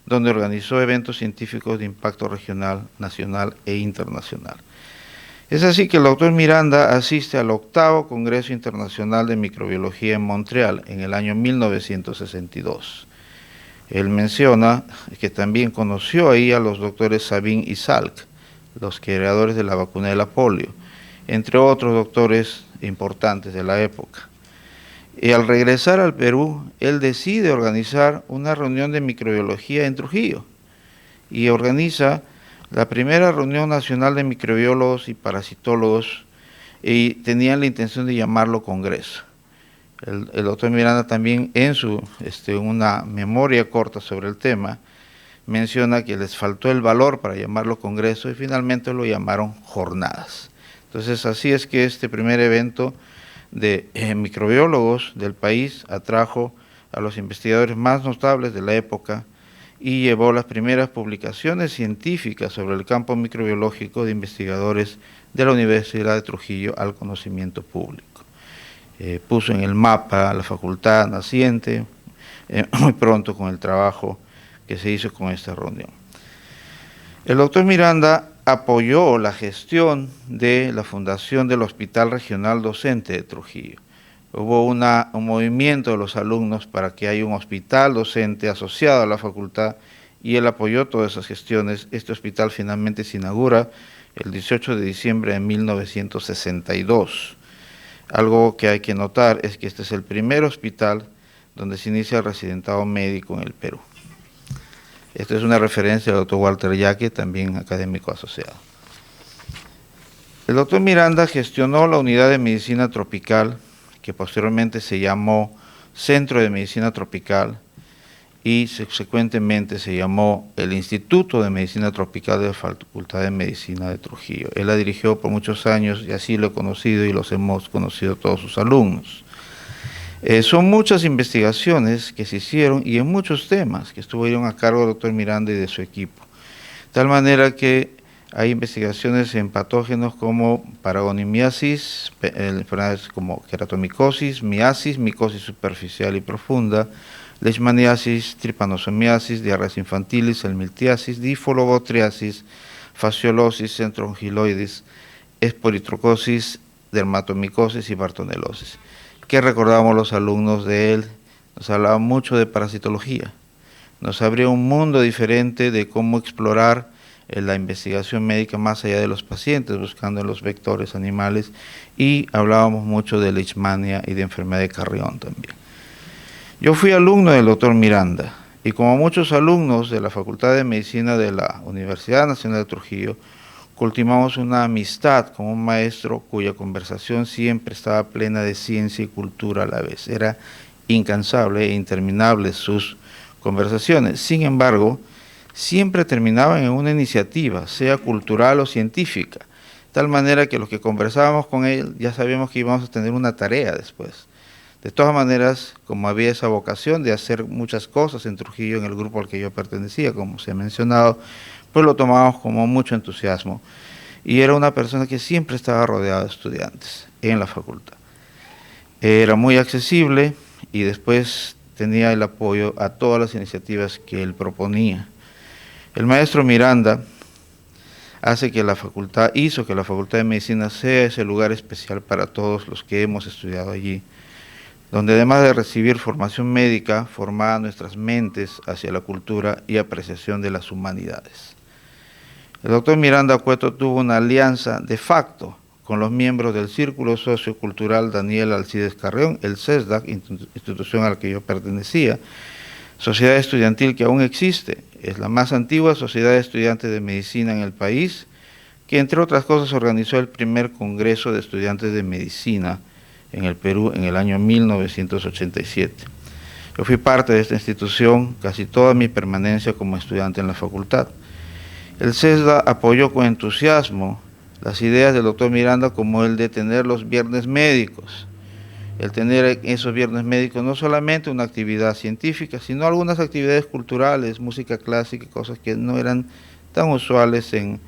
donde organizó eventos científicos de impacto regional, nacional e internacional. Es así que el doctor Miranda asiste al 8º Congreso Internacional de Microbiología en Montreal en el año 1962. Él menciona que también conoció ahí a los doctores Sabin y Salk, los creadores de la vacuna de la polio, entre otros doctores importantes de la época. Y al regresar al Perú, él decide organizar una reunión de microbiología en Trujillo y organiza la primera reunión nacional de microbiólogos y parasitólogos, y tenían la intención de llamarlo Congreso. El doctor Miranda también en una memoria corta sobre el tema menciona que les faltó el valor para llamarlo Congreso y finalmente lo llamaron Jornadas. Entonces así es que este primer evento de microbiólogos del país atrajo a los investigadores más notables de la época y llevó las primeras publicaciones científicas sobre el campo microbiológico de investigadores de la Universidad de Trujillo al conocimiento público. Puso en el mapa la facultad naciente muy pronto con el trabajo que se hizo con esta reunión. El doctor Miranda apoyó la gestión de la fundación del Hospital Regional Docente de Trujillo. Hubo un movimiento de los alumnos para que haya un hospital docente asociado a la facultad y él apoyó todas esas gestiones. Este hospital finalmente se inaugura el 18 de diciembre de 1962. Algo que hay que notar es que este es el primer hospital donde se inicia el residentado médico en el Perú. Esta es una referencia del doctor Walter Yaque, también académico asociado. El doctor Miranda gestionó la unidad de medicina tropical, que posteriormente se llamó Centro de Medicina Tropical y subsecuentemente se llamó el Instituto de Medicina Tropical de la Facultad de Medicina de Trujillo. Él la dirigió por muchos años y así lo he conocido y los hemos conocido todos sus alumnos. Son muchas investigaciones que se hicieron y en muchos temas que estuvieron a cargo del doctor Miranda y de su equipo. De tal manera que hay investigaciones en patógenos como paragonimiasis, enfermedades como queratomicosis, miasis, micosis superficial y profunda, leishmaniasis, tripanosomiasis, diarreas infantilis, helmintiasis, difolobotriasis, fasciolosis, centroongiloides, esporitrocosis, dermatomicosis y bartonelosis. ¿Qué recordamos los alumnos de él? Nos hablaba mucho de parasitología, nos abría un mundo diferente de cómo explorar la investigación médica más allá de los pacientes, buscando en los vectores animales, y hablábamos mucho de leishmania y de enfermedad de Carrión también. Yo fui alumno del doctor Miranda, y como muchos alumnos de la Facultad de Medicina de la Universidad Nacional de Trujillo, cultivamos una amistad con un maestro cuya conversación siempre estaba plena de ciencia y cultura a la vez. Era incansable e interminable sus conversaciones. Sin embargo, siempre terminaban en una iniciativa, sea cultural o científica, de tal manera que los que conversábamos con él ya sabíamos que íbamos a tener una tarea después. De todas maneras, como había esa vocación de hacer muchas cosas en Trujillo, en el grupo al que yo pertenecía, como se ha mencionado, pues lo tomábamos como mucho entusiasmo. Y era una persona que siempre estaba rodeada de estudiantes en la facultad. Era muy accesible y después tenía el apoyo a todas las iniciativas que él proponía. El maestro Miranda hizo que la Facultad de Medicina sea ese lugar especial para todos los que hemos estudiado allí, donde además de recibir formación médica, formaba nuestras mentes hacia la cultura y apreciación de las humanidades. El doctor Miranda Cueto tuvo una alianza de facto con los miembros del Círculo Sociocultural Daniel Alcides Carrión, el CESDAC, institución a la que yo pertenecía, sociedad estudiantil que aún existe, es la más antigua sociedad de estudiantes de medicina en el país, que entre otras cosas organizó el primer Congreso de Estudiantes de Medicina en el Perú en el año 1987. Yo fui parte de esta institución casi toda mi permanencia como estudiante en la facultad. El CESDA apoyó con entusiasmo las ideas del doctor Miranda como el de tener los viernes médicos el tener esos viernes médicos no solamente una actividad científica, sino algunas actividades culturales, música clásica, cosas que no eran tan usuales en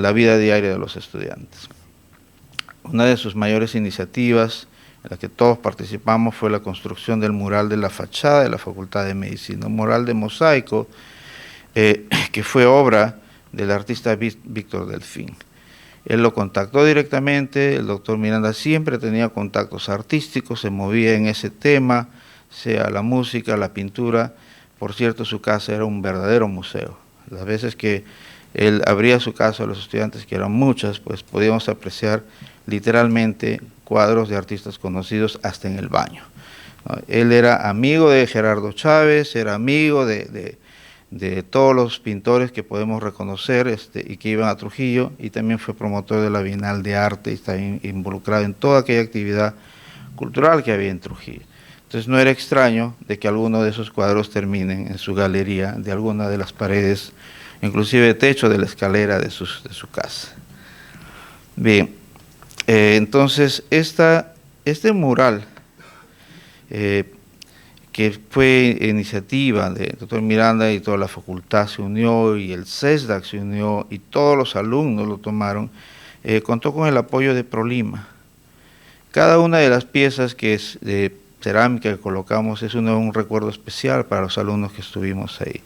la vida diaria de los estudiantes. Una de sus mayores iniciativas en la que todos participamos fue la construcción del mural de la fachada de la Facultad de Medicina, un mural de mosaico que fue obra del artista Víctor Delfín. Él lo contactó directamente, el doctor Miranda siempre tenía contactos artísticos, se movía en ese tema, sea la música, la pintura. Por cierto, su casa era un verdadero museo. Las veces que él abría su casa a los estudiantes, que eran muchas, pues podíamos apreciar literalmente cuadros de artistas conocidos hasta en el baño, ¿no? Él era amigo de Gerardo Chávez, era amigo de todos los pintores que podemos reconocer y que iban a Trujillo, y también fue promotor de la Bienal de Arte y está involucrado en toda aquella actividad cultural que había en Trujillo. Entonces no era extraño de que alguno de esos cuadros terminen en su galería, de alguna de las paredes, inclusive el techo de la escalera de su casa. Bien, entonces este mural, que fue iniciativa del doctor Miranda y toda la facultad se unió, y el CESDAC se unió, y todos los alumnos lo tomaron, contó con el apoyo de Prolima. Cada una de las piezas que es de cerámica que colocamos es un recuerdo especial para los alumnos que estuvimos ahí.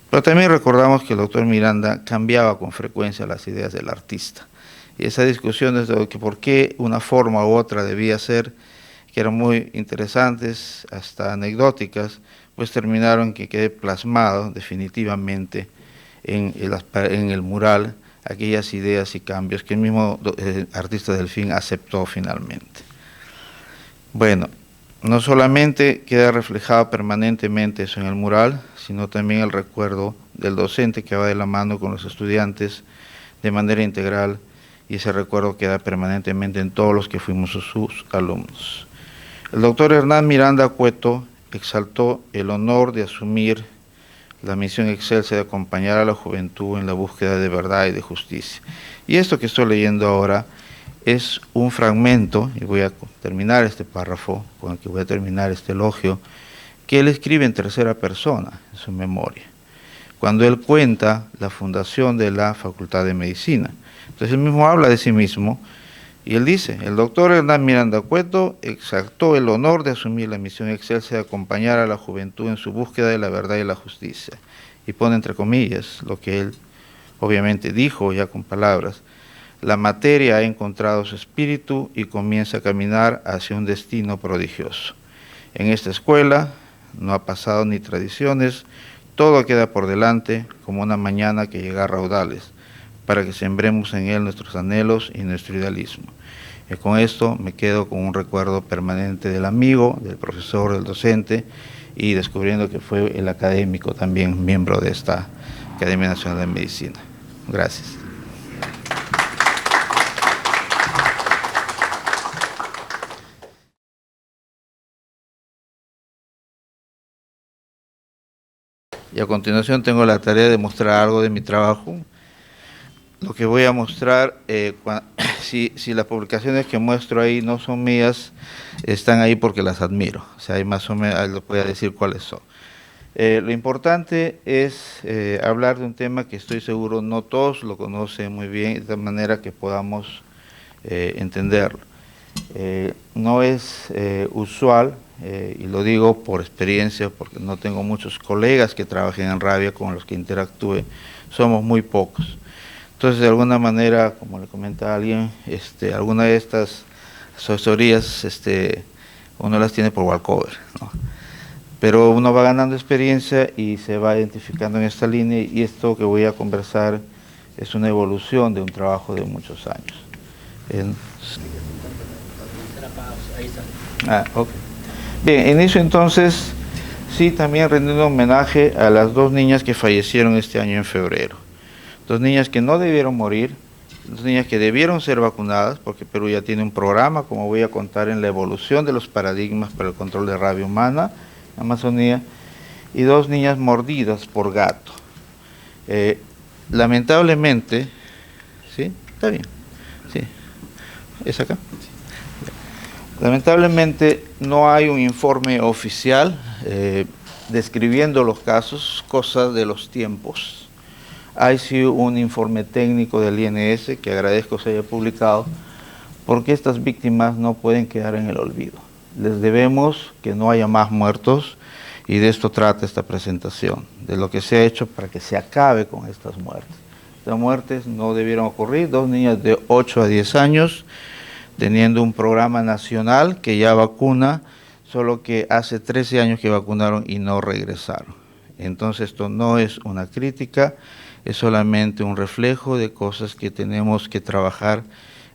Pero también recordamos que el doctor Miranda cambiaba con frecuencia las ideas del artista. Y esas discusiones de que por qué una forma u otra debía ser, que eran muy interesantes, hasta anecdóticas, pues terminaron que quede plasmado definitivamente en el mural aquellas ideas y cambios que el mismo artista Delfín aceptó finalmente. Bueno, no solamente queda reflejado permanentemente eso en el mural, sino también el recuerdo del docente que va de la mano con los estudiantes de manera integral, y ese recuerdo queda permanentemente en todos los que fuimos sus alumnos. El doctor Hernán Miranda Cueto exaltó el honor de asumir la misión excelsa de acompañar a la juventud en la búsqueda de verdad y de justicia. Y esto que estoy leyendo ahora es un fragmento, y voy a terminar este párrafo con el que voy a terminar este elogio, que él escribe en tercera persona en su memoria, cuando él cuenta la fundación de la Facultad de Medicina. Entonces él mismo habla de sí mismo, y él dice: el doctor Hernán Miranda Cueto exaltó el honor de asumir la misión excelsa de acompañar a la juventud en su búsqueda de la verdad y la justicia. Y pone entre comillas lo que él obviamente dijo ya con palabras: la materia ha encontrado su espíritu y comienza a caminar hacia un destino prodigioso. En esta escuela no ha pasado ni tradiciones, todo queda por delante como una mañana que llega a raudales, para que sembremos en él nuestros anhelos y nuestro idealismo. Y con esto me quedo con un recuerdo permanente del amigo, del profesor, del docente, y descubriendo que fue el académico también miembro de esta Academia Nacional de Medicina. Gracias. Y a continuación tengo la tarea de mostrar algo de mi trabajo. Lo que voy a mostrar, si las publicaciones que muestro ahí no son mías, están ahí porque las admiro. O sea, ahí más o menos les voy a decir cuáles son. Lo importante es hablar de un tema que estoy seguro no todos lo conocen muy bien, de manera que podamos entenderlo. No es usual, y lo digo por experiencia, porque no tengo muchos colegas que trabajen en Rabia con los que interactúe, somos muy pocos. Entonces, de alguna manera, como le comenta alguien, alguna de estas asesorías uno las tiene por walkover, ¿no? Pero uno va ganando experiencia y se va identificando en esta línea, y esto que voy a conversar es una evolución de un trabajo de muchos años. Okay. Bien, inicio entonces, sí, también rendiendo homenaje a las dos niñas que fallecieron este año en febrero. Dos niñas que no debieron morir, dos niñas que debieron ser vacunadas, porque Perú ya tiene un programa, como voy a contar, en la evolución de los paradigmas para el control de rabia humana en Amazonía, y dos niñas mordidas por gato. Lamentablemente, ¿sí? ¿Está bien? Sí. ¿Es acá? Lamentablemente no hay un informe oficial describiendo los casos, cosas de los tiempos. Hay sí un informe técnico del INS que agradezco se haya publicado, porque estas víctimas no pueden quedar en el olvido. Les debemos que no haya más muertos, y de esto trata esta presentación, de lo que se ha hecho para que se acabe con estas muertes. Estas muertes no debieron ocurrir. 2 niñas de 8 a 10 años, teniendo un programa nacional que ya vacuna, solo que hace 13 años que vacunaron y no regresaron. Entonces esto no es una crítica, es solamente un reflejo de cosas que tenemos que trabajar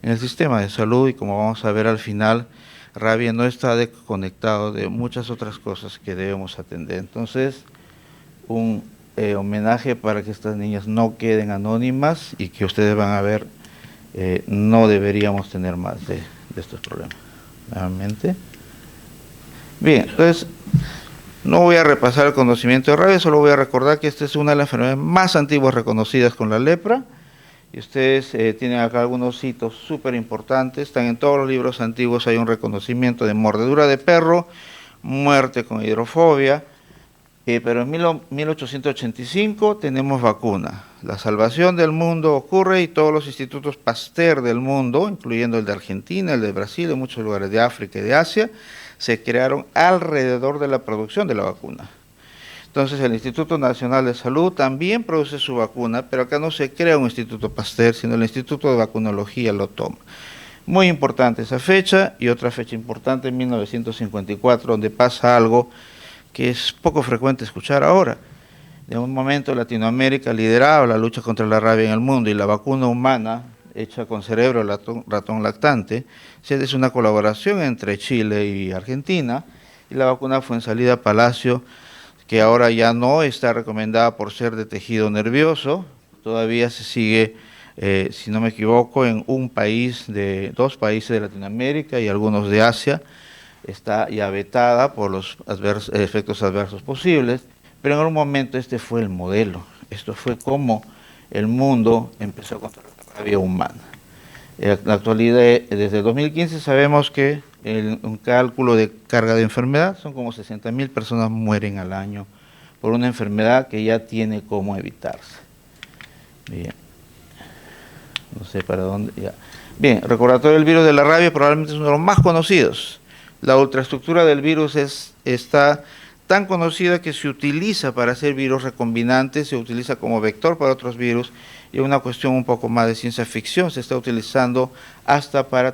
en el sistema de salud, y como vamos a ver al final, rabia no está desconectado de muchas otras cosas que debemos atender. Entonces, un homenaje para que estas niñas no queden anónimas y que ustedes van a ver, no deberíamos tener más de estos problemas. Nuevamente. Bien, entonces, no voy a repasar el conocimiento de rabia, solo voy a recordar que esta es una de las enfermedades más antiguas reconocidas con la lepra. Y ustedes tienen acá algunos hitos súper importantes, están en todos los libros antiguos, hay un reconocimiento de mordedura de perro, muerte con hidrofobia, pero en 1885 tenemos vacuna. La salvación del mundo ocurre y todos los institutos Pasteur del mundo, incluyendo el de Argentina, el de Brasil, en muchos lugares de África y de Asia, se crearon alrededor de la producción de la vacuna. Entonces el Instituto Nacional de Salud también produce su vacuna, pero acá no se crea un Instituto Pasteur, sino el Instituto de Vacunología lo toma. Muy importante esa fecha, y otra fecha importante en 1954, donde pasa algo que es poco frecuente escuchar ahora. De un momento Latinoamérica lideraba la lucha contra la rabia en el mundo, y la vacuna humana, hecha con cerebro ratón lactante, es una colaboración entre Chile y Argentina, y la vacuna fue en salida a Palacio, que ahora ya no está recomendada por ser de tejido nervioso. Todavía se sigue, si no me equivoco, en 2 países de Latinoamérica y algunos de Asia. Está ya vetada por los efectos adversos posibles, pero en un momento este fue el modelo. Esto fue como el mundo empezó contra la rabia humana. En la actualidad, desde 2015 sabemos que un cálculo de carga de enfermedad son como 60.000 personas mueren al año por una enfermedad que ya tiene cómo evitarse. Bien, no sé para dónde. Ya. Bien, recordatorio del virus de la rabia probablemente es uno de los más conocidos. La ultraestructura del virus está tan conocida que se utiliza para hacer virus recombinantes, se utiliza como vector para otros virus, y una cuestión un poco más de ciencia ficción, se está utilizando hasta para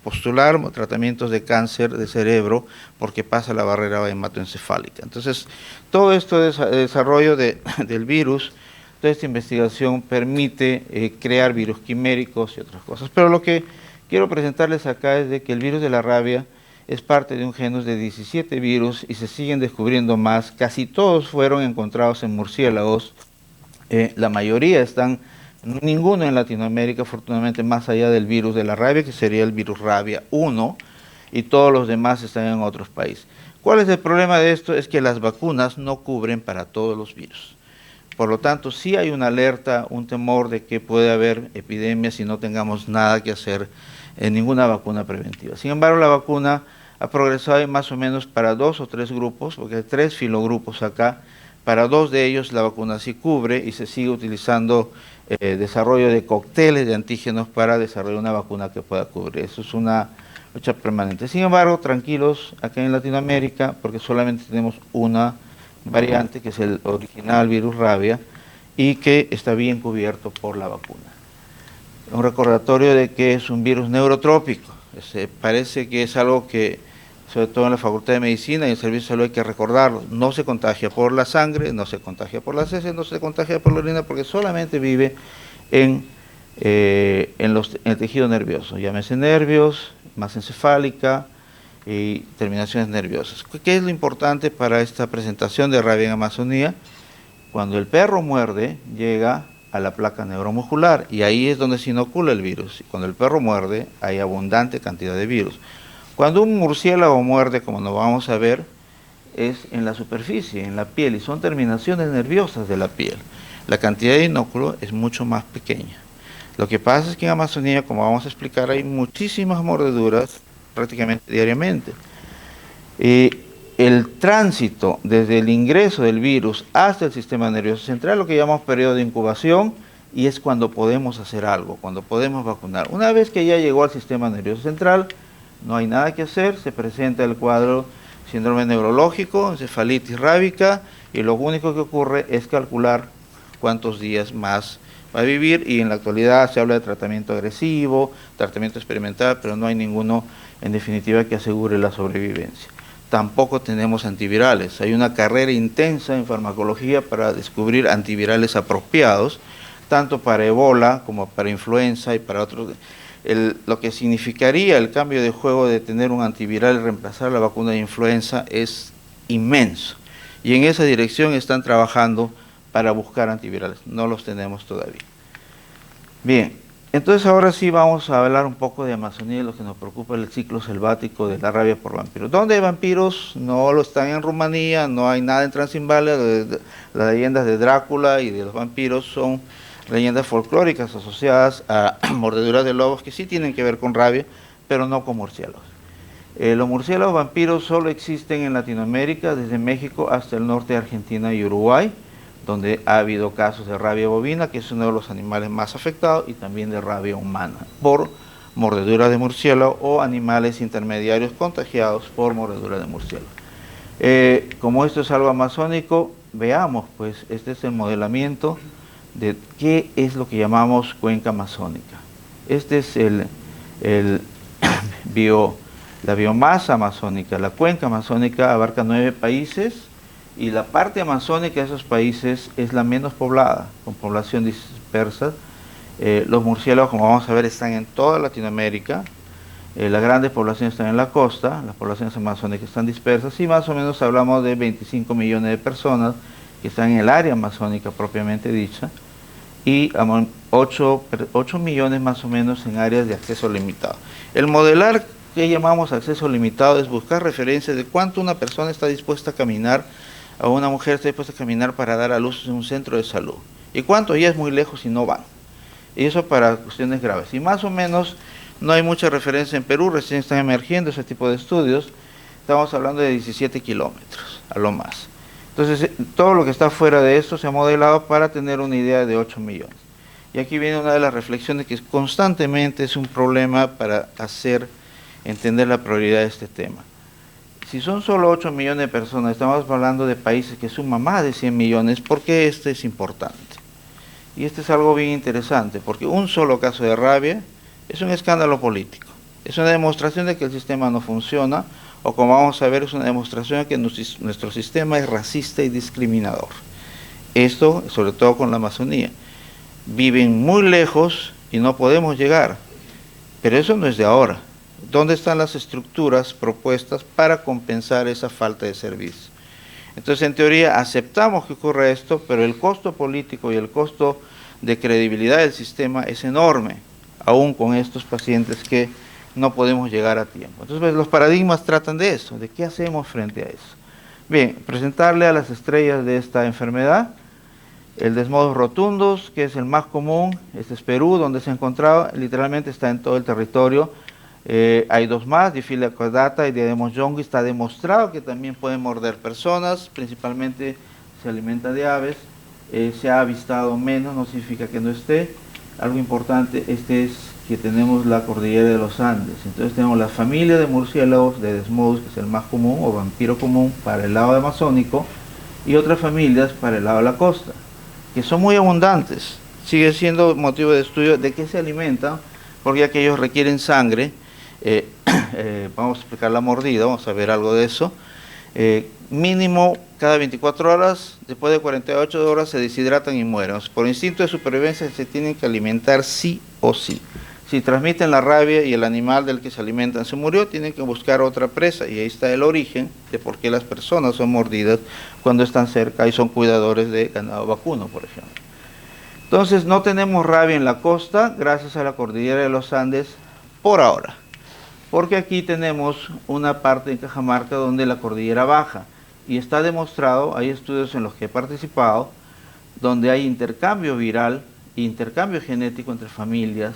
postular tratamientos de cáncer de cerebro, porque pasa la barrera hematoencefálica. Entonces, todo esto de desarrollo del virus, toda esta investigación permite crear virus quiméricos y otras cosas. Pero lo que quiero presentarles acá es de que el virus de la rabia es parte de un genus de 17 virus y se siguen descubriendo más. Casi todos fueron encontrados en murciélagos. La mayoría están, ninguno en Latinoamérica, afortunadamente, más allá del virus de la rabia, que sería el virus rabia 1, y todos los demás están en otros países. ¿Cuál es el problema de esto? Es que las vacunas no cubren para todos los virus. Por lo tanto, sí hay una alerta, un temor de que puede haber epidemias si no tengamos nada que hacer en ninguna vacuna preventiva. Sin embargo, la vacuna ha progresado más o menos para 2 o 3 grupos, porque hay 3 filogrupos acá. Para 2 de ellos la vacuna sí cubre y se sigue utilizando desarrollo de cócteles de antígenos para desarrollar una vacuna que pueda cubrir. Eso es una lucha permanente. Sin embargo, tranquilos acá en Latinoamérica, porque solamente tenemos una variante, que es el original virus rabia, y que está bien cubierto por la vacuna. Un recordatorio de que es un virus neurotrópico. Parece que es algo que, sobre todo en la Facultad de Medicina y en el Servicio de Salud, hay que recordarlo. No se contagia por la sangre, no se contagia por las heces, no se contagia por la orina, porque solamente vive en el tejido nervioso. Llámese nervios, masa encefálica y terminaciones nerviosas. ¿Qué es lo importante para esta presentación de rabia en Amazonía? Cuando el perro muerde, llega a la placa neuromuscular, y ahí es donde se inocula el virus. Y cuando el perro muerde, hay abundante cantidad de virus. Cuando un murciélago muerde, como nos vamos a ver, es en la superficie, en la piel, y son terminaciones nerviosas de la piel. La cantidad de inóculo es mucho más pequeña. Lo que pasa es que en Amazonía, como vamos a explicar, hay muchísimas mordeduras prácticamente diariamente. El tránsito desde el ingreso del virus hasta el sistema nervioso central, lo que llamamos periodo de incubación, y es cuando podemos hacer algo, cuando podemos vacunar. Una vez que ya llegó al sistema nervioso central, no hay nada que hacer, se presenta el cuadro síndrome neurológico, encefalitis rábica, y lo único que ocurre es calcular cuántos días más va a vivir, y en la actualidad se habla de tratamiento agresivo, tratamiento experimental, pero no hay ninguno en definitiva que asegure la sobrevivencia. Tampoco tenemos antivirales. Hay una carrera intensa en farmacología para descubrir antivirales apropiados, tanto para Ebola como para influenza y para otros. Lo que significaría el cambio de juego de tener un antiviral y reemplazar la vacuna de influenza es inmenso. Y en esa dirección están trabajando para buscar antivirales. No los tenemos todavía. Bien. Entonces ahora sí vamos a hablar un poco de Amazonía y lo que nos preocupa, el ciclo selvático de la rabia por vampiros. ¿Dónde hay vampiros? No lo están en Rumanía, no hay nada en Transilvania. Las leyendas de Drácula y de los vampiros son leyendas folclóricas asociadas a mordeduras de lobos que sí tienen que ver con rabia, pero no con murciélagos. Los murciélagos vampiros solo existen en Latinoamérica, desde México hasta el norte de Argentina y Uruguay, donde ha habido casos de rabia bovina, que es uno de los animales más afectados, y también de rabia humana, por mordedura de murciélago o animales intermediarios contagiados por mordedura de murciélago. Como esto es algo amazónico, veamos, pues, este es el modelamiento de qué es lo que llamamos cuenca amazónica. Este es la biomasa amazónica. La cuenca amazónica abarca 9 países, y la parte amazónica de esos países es la menos poblada, con población dispersa. Los murciélagos, como vamos a ver, están en toda Latinoamérica. Las grandes poblaciones están en la costa, las poblaciones amazónicas están dispersas, y más o menos hablamos de 25 millones de personas que están en el área amazónica propiamente dicha, y 8 millones más o menos en áreas de acceso limitado. El modelar que llamamos acceso limitado es buscar referencias de cuánto una persona está dispuesta a caminar, o una mujer está dispuesta a caminar para dar a luz en un centro de salud, y cuánto ya es muy lejos y no van. Y eso para cuestiones graves. Y más o menos no hay mucha referencia en Perú, recién están emergiendo ese tipo de estudios. Estamos hablando de 17 kilómetros, a lo más. Entonces, todo lo que está fuera de esto se ha modelado para tener una idea de 8 millones. Y aquí viene una de las reflexiones que constantemente es un problema para hacer entender la prioridad de este tema. Si son solo 8 millones de personas, estamos hablando de países que suman más de 100 millones, ¿por qué este es importante? Y este es algo bien interesante, porque un solo caso de rabia es un escándalo político. Es una demostración de que el sistema no funciona, o como vamos a ver, es una demostración de que nuestro sistema es racista y discriminador. Esto, sobre todo con la Amazonía. Viven muy lejos y no podemos llegar, pero eso no es de ahora. ¿Dónde están las estructuras propuestas para compensar esa falta de servicio? Entonces, en teoría, aceptamos que ocurra esto, pero el costo político y el costo de credibilidad del sistema es enorme, aún con estos pacientes que no podemos llegar a tiempo. Entonces, pues, los paradigmas tratan de eso, de qué hacemos frente a eso. Bien, presentarle a las estrellas de esta enfermedad, el Desmodus rotundus, que es el más común. Este es Perú, donde se ha encontrado, literalmente está en todo el territorio. Hay dos más, Diphila cordata y Diademos youngui. Está demostrado que también pueden morder personas, principalmente se alimenta de aves. Se ha avistado menos, no significa que no esté. Algo importante, es que tenemos la cordillera de los Andes. Entonces tenemos la familia de murciélagos de Desmodus, que es el más común, o vampiro común para el lado amazónico, y otras familias para el lado de la costa, que son muy abundantes. Sigue siendo motivo de estudio de qué se alimentan, porque aquellos requieren sangre. Vamos a explicar la mordida, vamos a ver algo de eso. Mínimo cada 24 horas, después de 48 horas se deshidratan y mueren. Por instinto de supervivencia se tienen que alimentar sí o sí. Si transmiten la rabia y el animal del que se alimentan se murió, tienen que buscar otra presa, y ahí está el origen de por qué las personas son mordidas cuando están cerca y son cuidadores de ganado vacuno, por ejemplo. Entonces, no tenemos rabia en la costa gracias a la cordillera de los Andes por ahora, porque aquí tenemos una parte en Cajamarca donde la cordillera baja, y está demostrado, hay estudios en los que he participado, donde hay intercambio viral e intercambio genético entre familias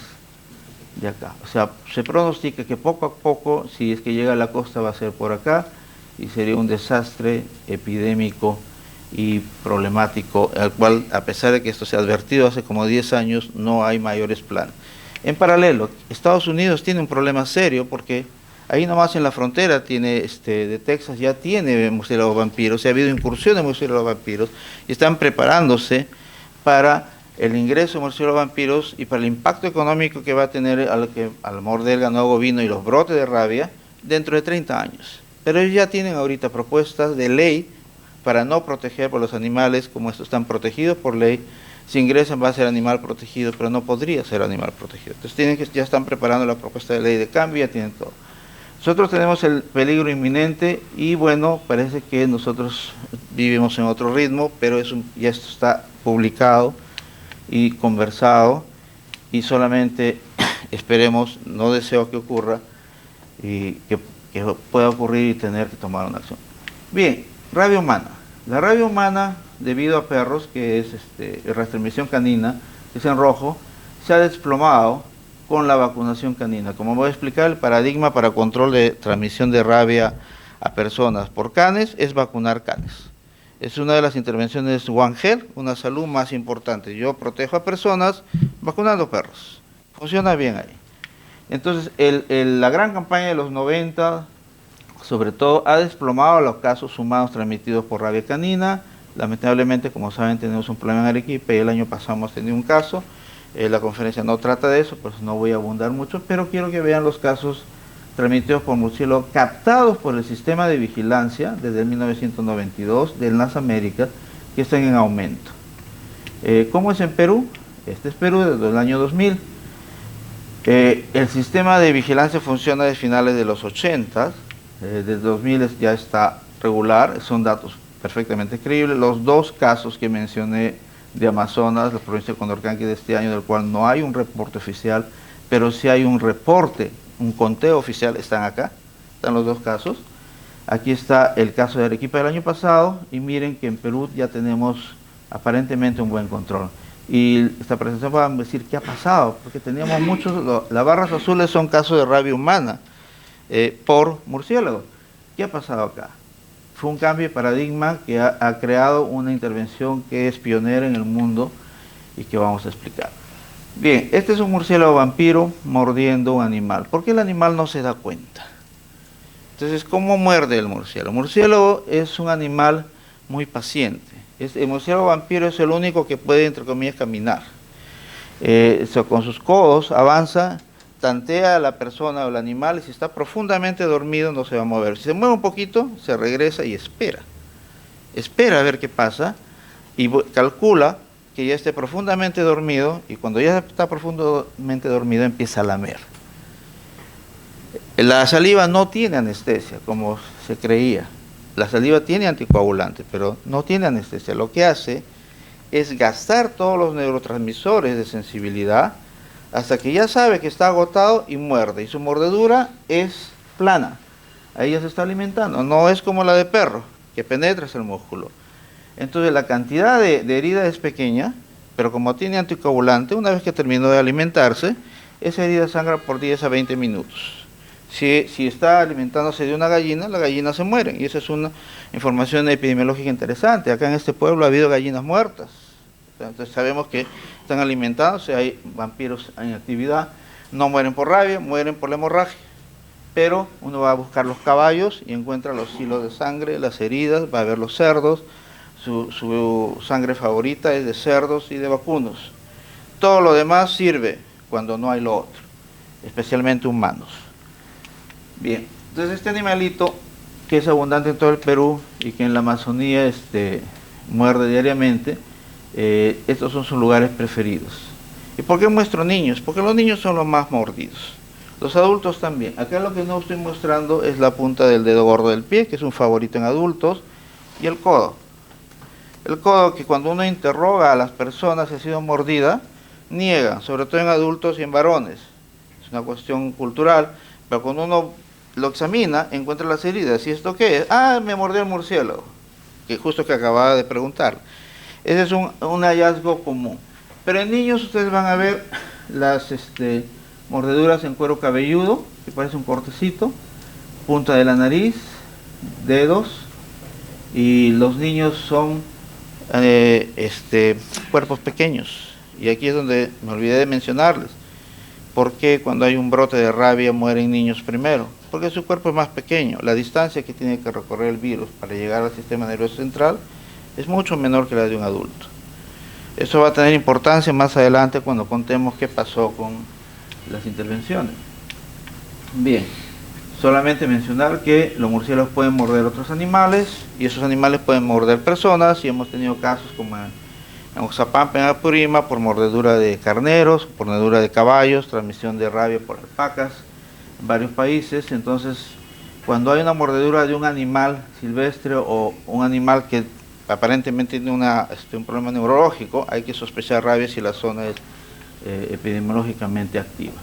de acá. O sea, se pronostica que poco a poco, si es que llega a la costa, va a ser por acá y sería un desastre epidémico y problemático, al cual, a pesar de que esto se ha advertido hace como 10 años, no hay mayores planes. En paralelo, Estados Unidos tiene un problema serio porque ahí nomás en la frontera de Texas ya tiene murciélagos vampiros, ha habido incursiones de murciélagos vampiros y están preparándose para el ingreso de murciélagos vampiros y para el impacto económico que va a tener al morder el ganado bovino y los brotes de rabia dentro de 30 años. Pero ellos ya tienen ahorita propuestas de ley para no proteger por los animales, como estos están protegidos por ley. Si ingresan va a ser animal protegido, pero no podría ser animal protegido. Entonces ya están preparando la propuesta de ley de cambio, ya tienen todo. Nosotros tenemos el peligro inminente y bueno, parece que nosotros vivimos en otro ritmo, pero ya esto está publicado y conversado y solamente esperemos, no deseo que ocurra y que pueda ocurrir y tener que tomar una acción. Bien, rabia humana. La rabia humana, debido a perros, que es la transmisión canina, que es en rojo, se ha desplomado con la vacunación canina. Como voy a explicar, el paradigma para control de transmisión de rabia a personas por canes es vacunar canes. Es una de las intervenciones One Health, una salud más importante. Yo protejo a personas vacunando perros. Funciona bien ahí. Entonces, la gran campaña de los 90, sobre todo, ha desplomado los casos humanos transmitidos por rabia canina. Lamentablemente, como saben, tenemos un problema en Arequipa y el año pasado hemos tenido un caso. La conferencia no trata de eso, pues no voy a abundar mucho, pero quiero que vean los casos transmitidos por murciélago captados por el sistema de vigilancia desde 1992 del Nas Américas, que están en aumento. ¿Cómo es en Perú? Este es Perú desde el año 2000. El sistema de vigilancia funciona desde finales de los 80, desde 2000 ya está regular, son datos perfectamente creíbles. Los dos casos que mencioné de Amazonas, la provincia de Condorcanqui de este año, del cual no hay un reporte oficial, pero sí hay un reporte, un conteo oficial, están acá, están los dos casos. Aquí está el caso de Arequipa del año pasado y miren que en Perú ya tenemos aparentemente un buen control. Y esta presentación va a decir qué ha pasado, porque teníamos muchos, las barras azules son casos de rabia humana por murciélago. ¿Qué ha pasado acá? Fue un cambio de paradigma que ha creado una intervención que es pionera en el mundo y que vamos a explicar. Bien, este es un murciélago vampiro mordiendo un animal. ¿Por qué el animal no se da cuenta? Entonces, ¿cómo muerde el murciélago? El murciélago es un animal muy paciente. El murciélago vampiro es el único que puede, entre comillas, caminar. Con sus codos avanza, tantea a la persona o el animal y si está profundamente dormido no se va a mover. Si se mueve un poquito, se regresa y espera. Espera a ver qué pasa y calcula que ya esté profundamente dormido y cuando ya está profundamente dormido empieza a lamer. La saliva no tiene anestesia, como se creía. La saliva tiene anticoagulante, pero no tiene anestesia. Lo que hace es gastar todos los neurotransmisores de sensibilidad hasta que ya sabe que está agotado y muerde. Y su mordedura es plana. Ahí ya se está alimentando. No es como la de perro, que penetra el músculo. Entonces la cantidad de herida es pequeña, pero como tiene anticoagulante, una vez que terminó de alimentarse, esa herida sangra por 10 a 20 minutos. Si está alimentándose de una gallina, la gallina se muere. Y esa es una información epidemiológica interesante. Acá en este pueblo ha habido gallinas muertas. Entonces sabemos que están alimentándose, hay vampiros en actividad. No mueren por rabia, mueren por la hemorragia. Pero uno va a buscar los caballos y encuentra los hilos de sangre, las heridas, va a ver los cerdos. Su sangre favorita es de cerdos y de vacunos. Todo lo demás sirve cuando no hay lo otro, especialmente humanos. Bien, entonces este animalito que es abundante en todo el Perú y que en la Amazonía muerde diariamente, estos son sus lugares preferidos. ¿Y por qué muestro niños? Porque los niños son los más mordidos. Los adultos también. Acá lo que no estoy mostrando es la punta del dedo gordo del pie, que es un favorito en adultos, y el codo. El codo, que cuando uno interroga a las personas si ha sido mordida, niegan, sobre todo en adultos y en varones. Es una cuestión cultural, pero cuando uno lo examina, encuentra las heridas. ¿Y esto qué es? Ah, me mordió el murciélago, que justo que acababa de preguntar. Ese es un hallazgo común. Pero en niños ustedes van a ver mordeduras en cuero cabelludo, que parece un cortecito, punta de la nariz, dedos, y los niños son cuerpos pequeños. Y aquí es donde me olvidé de mencionarles, ¿por qué cuando hay un brote de rabia mueren niños primero? Porque su cuerpo es más pequeño, la distancia que tiene que recorrer el virus para llegar al sistema nervioso central es mucho menor que la de un adulto. Eso va a tener importancia más adelante cuando contemos qué pasó con las intervenciones. Bien, solamente mencionar que los murciélagos pueden morder otros animales y esos animales pueden morder personas, y hemos tenido casos como en Oxapampa, en Apurímac, por mordedura de carneros, por mordedura de caballos, transmisión de rabia por alpacas en varios países. Entonces, cuando hay una mordedura de un animal silvestre o un animal que aparentemente tiene un problema neurológico, hay que sospechar rabia si la zona es epidemiológicamente activa.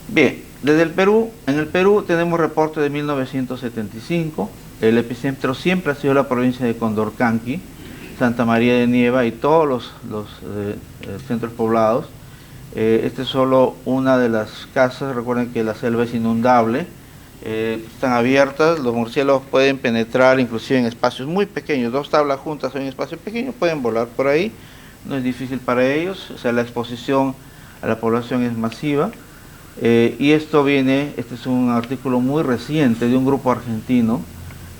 Bien, desde el Perú, en el Perú tenemos reporte de 1975, el epicentro siempre ha sido la provincia de Condorcanqui, Santa María de Nieva y todos los centros poblados. Esta es solo una de las casas. Recuerden que la selva es inundable, están abiertas, los murciélagos pueden penetrar inclusive en espacios muy pequeños, 2 tablas juntas en un espacio pequeño, pueden volar por ahí, no es difícil para ellos, o sea, la exposición a la población es masiva. Y este es un artículo muy reciente de un grupo argentino.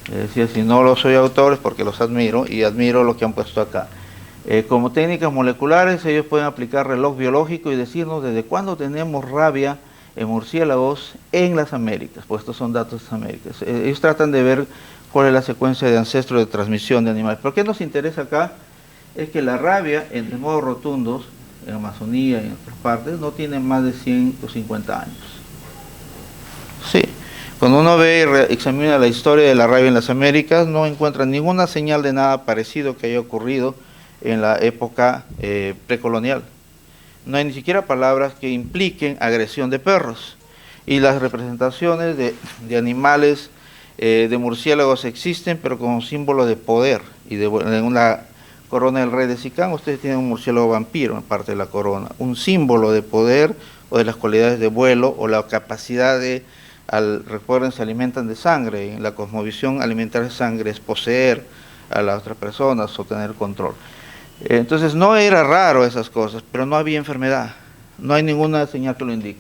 Decía, si no lo soy autor es porque los admiro, y admiro lo que han puesto acá. Como técnicas moleculares, ellos pueden aplicar reloj biológico y decirnos desde cuándo tenemos rabia en murciélagos en las Américas, pues estos son datos de las Américas. Ellos tratan de ver cuál es la secuencia de ancestros de transmisión de animales. ¿Por qué nos interesa acá? Es que la rabia, en modos rotundos, en Amazonía y en otras partes, no tiene más de 150 años. Sí. Cuando uno ve y examina la historia de la rabia en las Américas, no encuentra ninguna señal de nada parecido que haya ocurrido en la época precolonial. No hay ni siquiera palabras que impliquen agresión de perros. Y las representaciones de animales, de murciélagos existen, pero como símbolo de poder. Y en una corona del rey de Sicán, ustedes tienen un murciélago vampiro en parte de la corona. Un símbolo de poder o de las cualidades de vuelo o la capacidad de... recuerden, se alimentan de sangre. En la cosmovisión, alimentar de sangre es poseer a las otras personas o tener control. Entonces no era raro esas cosas, pero no había enfermedad, no hay ninguna señal que lo indique.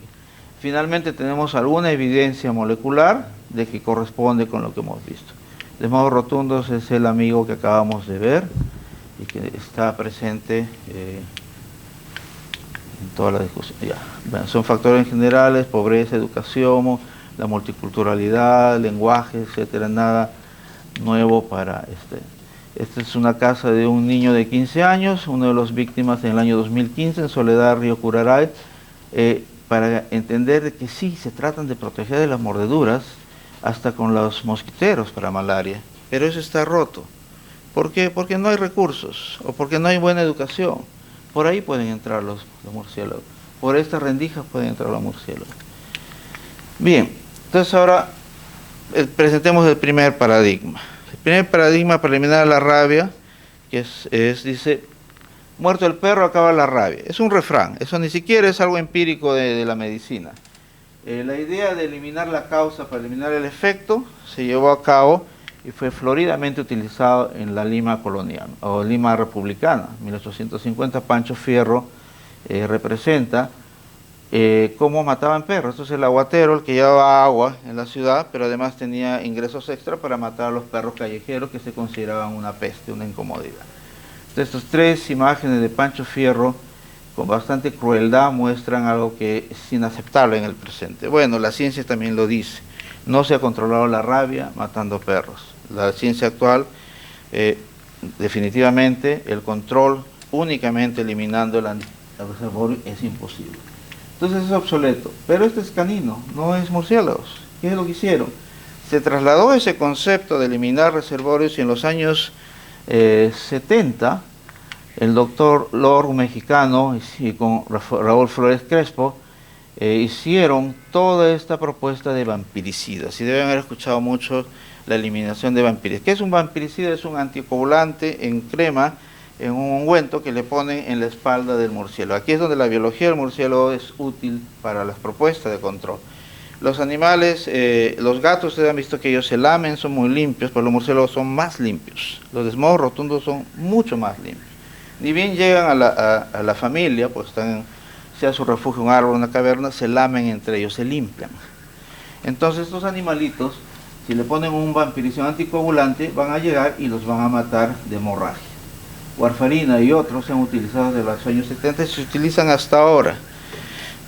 Finalmente tenemos alguna evidencia molecular de que corresponde con lo que hemos visto. De modo rotundos es el amigo que acabamos de ver y que está presente en toda la discusión. Ya. Bueno, son factores generales: pobreza, educación, la multiculturalidad, lenguaje, etcétera. Nada nuevo para Esta es una casa de un niño de 15 años, uno de los víctimas en el año 2015 en Soledad, Río Curaray, para entender de que sí, se tratan de proteger de las mordeduras, hasta con los mosquiteros para malaria, pero eso está roto. ¿Por qué? Porque no hay recursos, o porque no hay buena educación. Por ahí pueden entrar los murciélagos, por estas rendijas pueden entrar los murciélagos. Bien, entonces ahora presentemos el primer paradigma. El primer paradigma para eliminar la rabia, que dice, muerto el perro acaba la rabia. Es un refrán, eso ni siquiera es algo empírico de la medicina. La idea de eliminar la causa para eliminar el efecto se llevó a cabo y fue floridamente utilizado en la Lima colonial, o Lima republicana. 1850, Pancho Fierro representa cómo mataban perros. Entonces el aguatero, el que llevaba agua en la ciudad, pero además tenía ingresos extra para matar a los perros callejeros que se consideraban una peste, una incomodidad. Entonces, estas 3 imágenes de Pancho Fierro con bastante crueldad muestran algo que es inaceptable en el presente. Bueno, la ciencia también lo dice, no se ha controlado la rabia matando perros. La ciencia actual, definitivamente, el control únicamente eliminando el reservorio es imposible. Entonces es obsoleto, pero este es canino, no es murciélagos. ¿Qué es lo que hicieron? Se trasladó ese concepto de eliminar reservorios y en los años 70, el doctor Lord, un mexicano, y con Raúl Flores Crespo, hicieron toda esta propuesta de vampiricidas. Y deben haber escuchado mucho la eliminación de vampiricidas. ¿Qué es un vampiricida? Es un anticoagulante en crema en un ungüento que le ponen en la espalda del murciélago. Aquí es donde la biología del murciélago es útil para las propuestas de control. Los animales, los gatos, ustedes han visto que ellos se lamen, son muy limpios, pero los murciélagos son más limpios. Los desmodos rotundos son mucho más limpios. Ni bien llegan a la familia, pues están, sea su refugio un árbol, una caverna, se lamen entre ellos, se limpian. Entonces estos animalitos, si le ponen un vampiricida anticoagulante, van a llegar y los van a matar de hemorragia. Warfarina y otros se han utilizado desde los años 70 y se utilizan hasta ahora,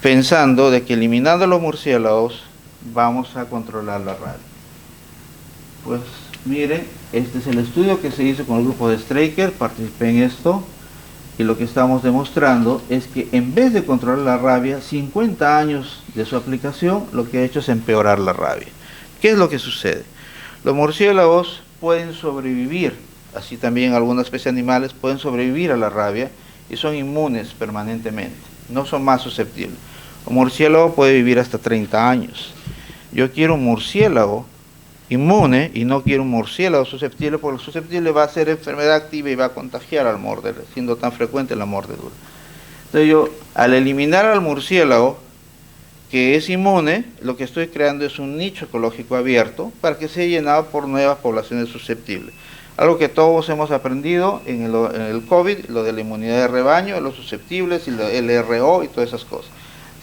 pensando de que eliminando los murciélagos vamos a controlar la rabia. Pues miren, este es el estudio que se hizo con el grupo de Straker, participé en esto, y lo que estamos demostrando es que en vez de controlar la rabia, 50 años de su aplicación, lo que ha hecho es empeorar la rabia. ¿Qué es lo que sucede? Los murciélagos pueden sobrevivir, así también algunas especies animales pueden sobrevivir a la rabia y son inmunes permanentemente, no son más susceptibles. Un murciélago puede vivir hasta 30 años. Yo quiero un murciélago inmune y no quiero un murciélago susceptible, porque el susceptible va a ser enfermedad activa y va a contagiar al morder, siendo tan frecuente la mordedura. Entonces yo, al eliminar al murciélago que es inmune, lo que estoy creando es un nicho ecológico abierto para que sea llenado por nuevas poblaciones susceptibles. Algo que todos hemos aprendido en el COVID, lo de la inmunidad de rebaño, los susceptibles, y el RO y todas esas cosas.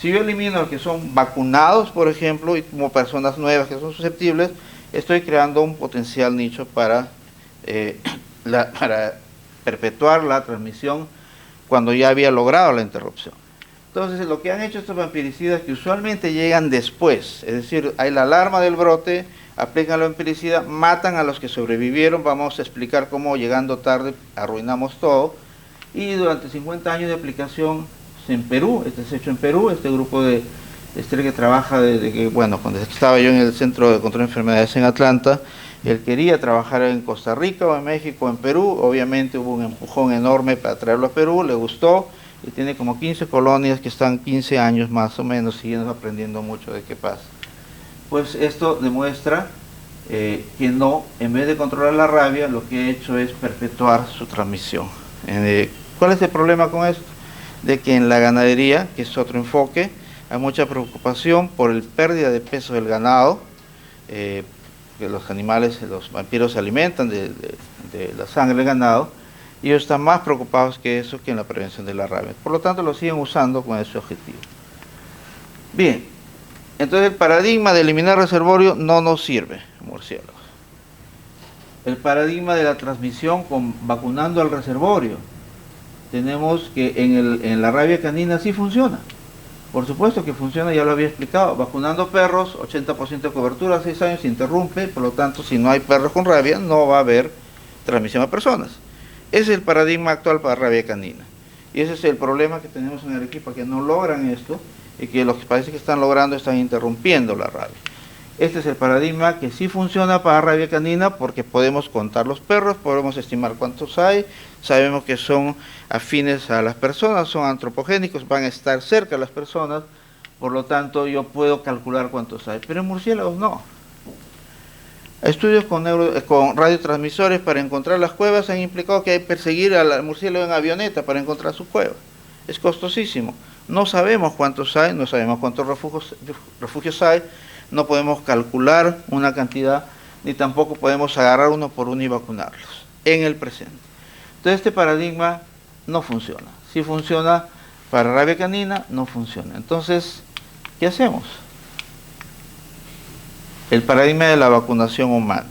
Si yo elimino a los que son vacunados, por ejemplo, y como personas nuevas que son susceptibles, estoy creando un potencial nicho para perpetuar la transmisión cuando ya había logrado la interrupción. Entonces, lo que han hecho estos vampiricidas que usualmente llegan después, es decir, hay la alarma del brote, aplican el vampiricida, matan a los que sobrevivieron, vamos a explicar cómo llegando tarde arruinamos todo, y durante 50 años de aplicación en Perú, este es hecho en Perú, este grupo de que trabaja desde que, bueno, cuando estaba yo en el Centro de Control de Enfermedades en Atlanta, él quería trabajar en Costa Rica o en México o en Perú, obviamente hubo un empujón enorme para traerlo a Perú, le gustó, y tiene como 15 colonias que están 15 años más o menos siguiendo aprendiendo mucho de qué pasa. Pues esto demuestra que no, en vez de controlar la rabia, lo que he hecho es perpetuar su transmisión. ¿Cuál es el problema con esto? De que en la ganadería, que es otro enfoque, hay mucha preocupación por el pérdida de peso del ganado, que los animales, los vampiros se alimentan de la sangre del ganado, y ellos están más preocupados que eso, que en la prevención de la rabia. Por lo tanto, lo siguen usando con ese objetivo. Bien, entonces el paradigma de eliminar reservorio no nos sirve, murciélagos. El paradigma de la transmisión vacunando al reservorio, tenemos que en la rabia canina sí funciona. Por supuesto que funciona, ya lo había explicado. Vacunando perros, 80% de cobertura, 6 años se interrumpe, por lo tanto, si no hay perros con rabia, no va a haber transmisión a personas. Ese es el paradigma actual para rabia canina. Y ese es el problema que tenemos en Arequipa, que no logran esto, y que los que parece que están logrando están interrumpiendo la rabia. Este es el paradigma que sí funciona para rabia canina, porque podemos contar los perros, podemos estimar cuántos hay, sabemos que son afines a las personas, son antropogénicos, van a estar cerca de las personas, por lo tanto yo puedo calcular cuántos hay, pero en murciélagos no. Estudios con radiotransmisores para encontrar las cuevas han implicado que hay que perseguir al murciélago en avioneta para encontrar su cueva. Es costosísimo. No sabemos cuántos hay, no sabemos cuántos refugios hay, no podemos calcular una cantidad, ni tampoco podemos agarrar uno por uno y vacunarlos en el presente. Entonces este paradigma no funciona. Si funciona para rabia canina, no funciona. Entonces, ¿qué hacemos? El paradigma de la vacunación humana.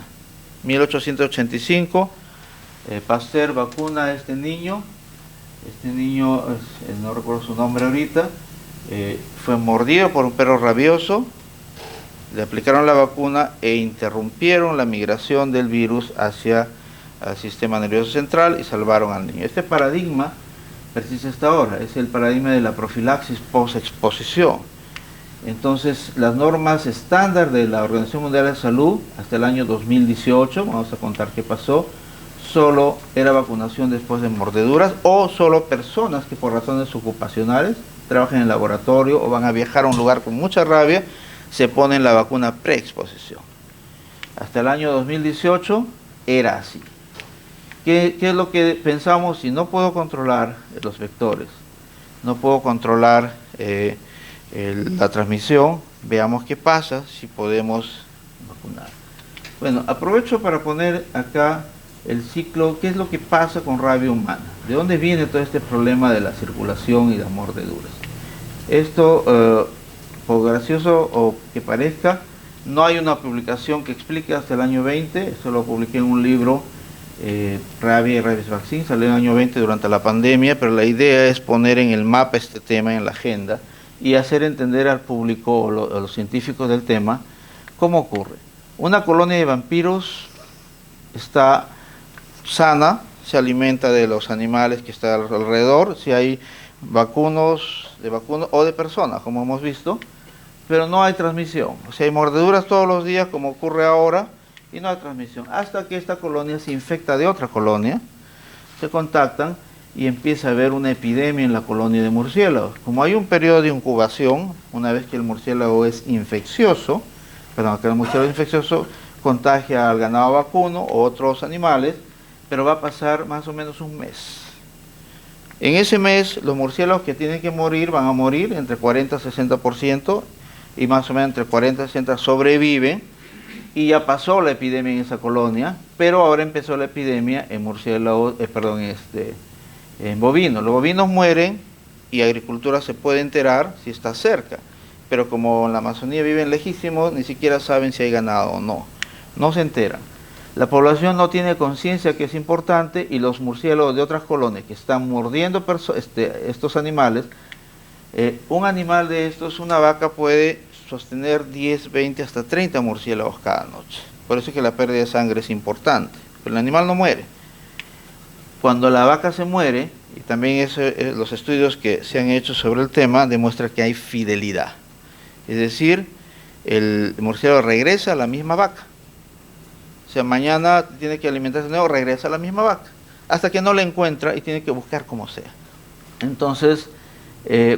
1885, Pasteur vacuna a este niño. Este niño, no recuerdo su nombre ahorita, fue mordido por un perro rabioso, le aplicaron la vacuna e interrumpieron la migración del virus hacia el sistema nervioso central y salvaron al niño. Este paradigma persiste hasta ahora, es el paradigma de la profilaxis post-exposición. Entonces, las normas estándar de la Organización Mundial de Salud hasta el año 2018, vamos a contar qué pasó, solo era vacunación después de mordeduras o solo personas que por razones ocupacionales trabajan en el laboratorio o van a viajar a un lugar con mucha rabia, se ponen la vacuna preexposición. Hasta el año 2018 era así. ¿Qué es lo que pensamos? Si no puedo controlar los vectores, no puedo controlar la transmisión, veamos qué pasa si podemos vacunar. Bueno, aprovecho para poner acá el ciclo, qué es lo que pasa con rabia humana, de dónde viene todo este problema de la circulación y las mordeduras. Esto, por gracioso o que parezca, no hay una publicación que explique hasta el año 20, esto lo publiqué en un libro, Rabia y Rabies Vaccine, salió en el año 20 durante la pandemia, pero la idea es poner en el mapa este tema, en la agenda, y hacer entender al público o a los científicos del tema cómo ocurre. Una colonia de vampiros está sana, se alimenta de los animales que están alrededor, si hay vacunos o de personas, como hemos visto, pero no hay transmisión. O sea, hay mordeduras todos los días, como ocurre ahora, y no hay transmisión. Hasta que esta colonia se infecta de otra colonia, se contactan y empieza a haber una epidemia en la colonia de murciélagos. Como hay un periodo de incubación, una vez que el murciélago es infeccioso, que el murciélago infeccioso contagia al ganado vacuno o otros animales, pero va a pasar más o menos un mes. En ese mes, los murciélagos que tienen que morir van a morir entre 40 y 60%, y más o menos entre 40 y 60 sobreviven, y ya pasó la epidemia en esa colonia, pero ahora empezó la epidemia en murciélagos, en bovinos. Los bovinos mueren y agricultura se puede enterar si está cerca, pero como en la Amazonía viven lejísimos, ni siquiera saben si hay ganado o no. No se enteran. La población no tiene conciencia que es importante, y los murciélagos de otras colonias que están mordiendo estos animales, un animal de estos, una vaca puede sostener 10, 20, hasta 30 murciélagos cada noche. Por eso es que la pérdida de sangre es importante, pero el animal no muere. Cuando la vaca se muere, y también los estudios que se han hecho sobre el tema demuestran que hay fidelidad. Es decir, el murciélago regresa a la misma vaca. O sea, mañana tiene que alimentarse de nuevo, regresa a la misma vaca, hasta que no la encuentra y tiene que buscar como sea. Entonces,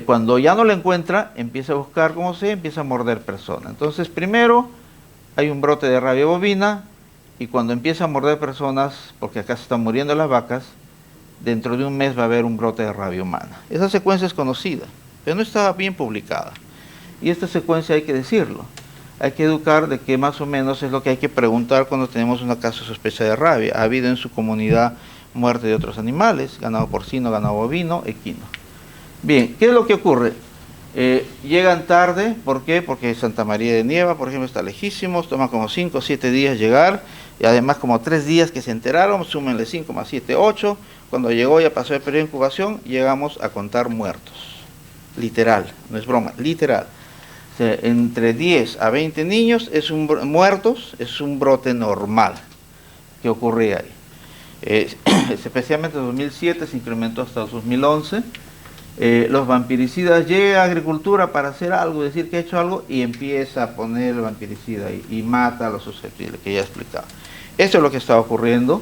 cuando ya no la encuentra, empieza a buscar como sea, empieza a morder personas. Entonces, primero hay un brote de rabia bovina, y cuando empieza a morder personas, porque acá se están muriendo las vacas, dentro de un mes va a haber un brote de rabia humana. Esa secuencia es conocida, pero no está bien publicada. Y esta secuencia hay que decirlo. Hay que educar de que más o menos es lo que hay que preguntar cuando tenemos una caso de sospecha de rabia. ¿Ha habido en su comunidad muerte de otros animales? Ganado porcino, ganado bovino, equino. Bien, ¿qué es lo que ocurre? Llegan tarde, ¿por qué? Porque Santa María de Nieva, por ejemplo, está lejísimos, toma como 5 o 7 días llegar, y además como 3 días que se enteraron, súmenle 5 más 7, 8, cuando llegó ya pasó el periodo de incubación, llegamos a contar muertos. Literal, no es broma, literal. O sea, entre 10 a 20 niños muertos, es un brote normal que ocurría ahí. Especialmente en 2007 se incrementó hasta 2011. Los vampiricidas, llega a agricultura para hacer algo, decir que ha hecho algo, y empieza a poner el vampiricida ahí y mata a los susceptibles, que ya he explicado. Eso es lo que está ocurriendo.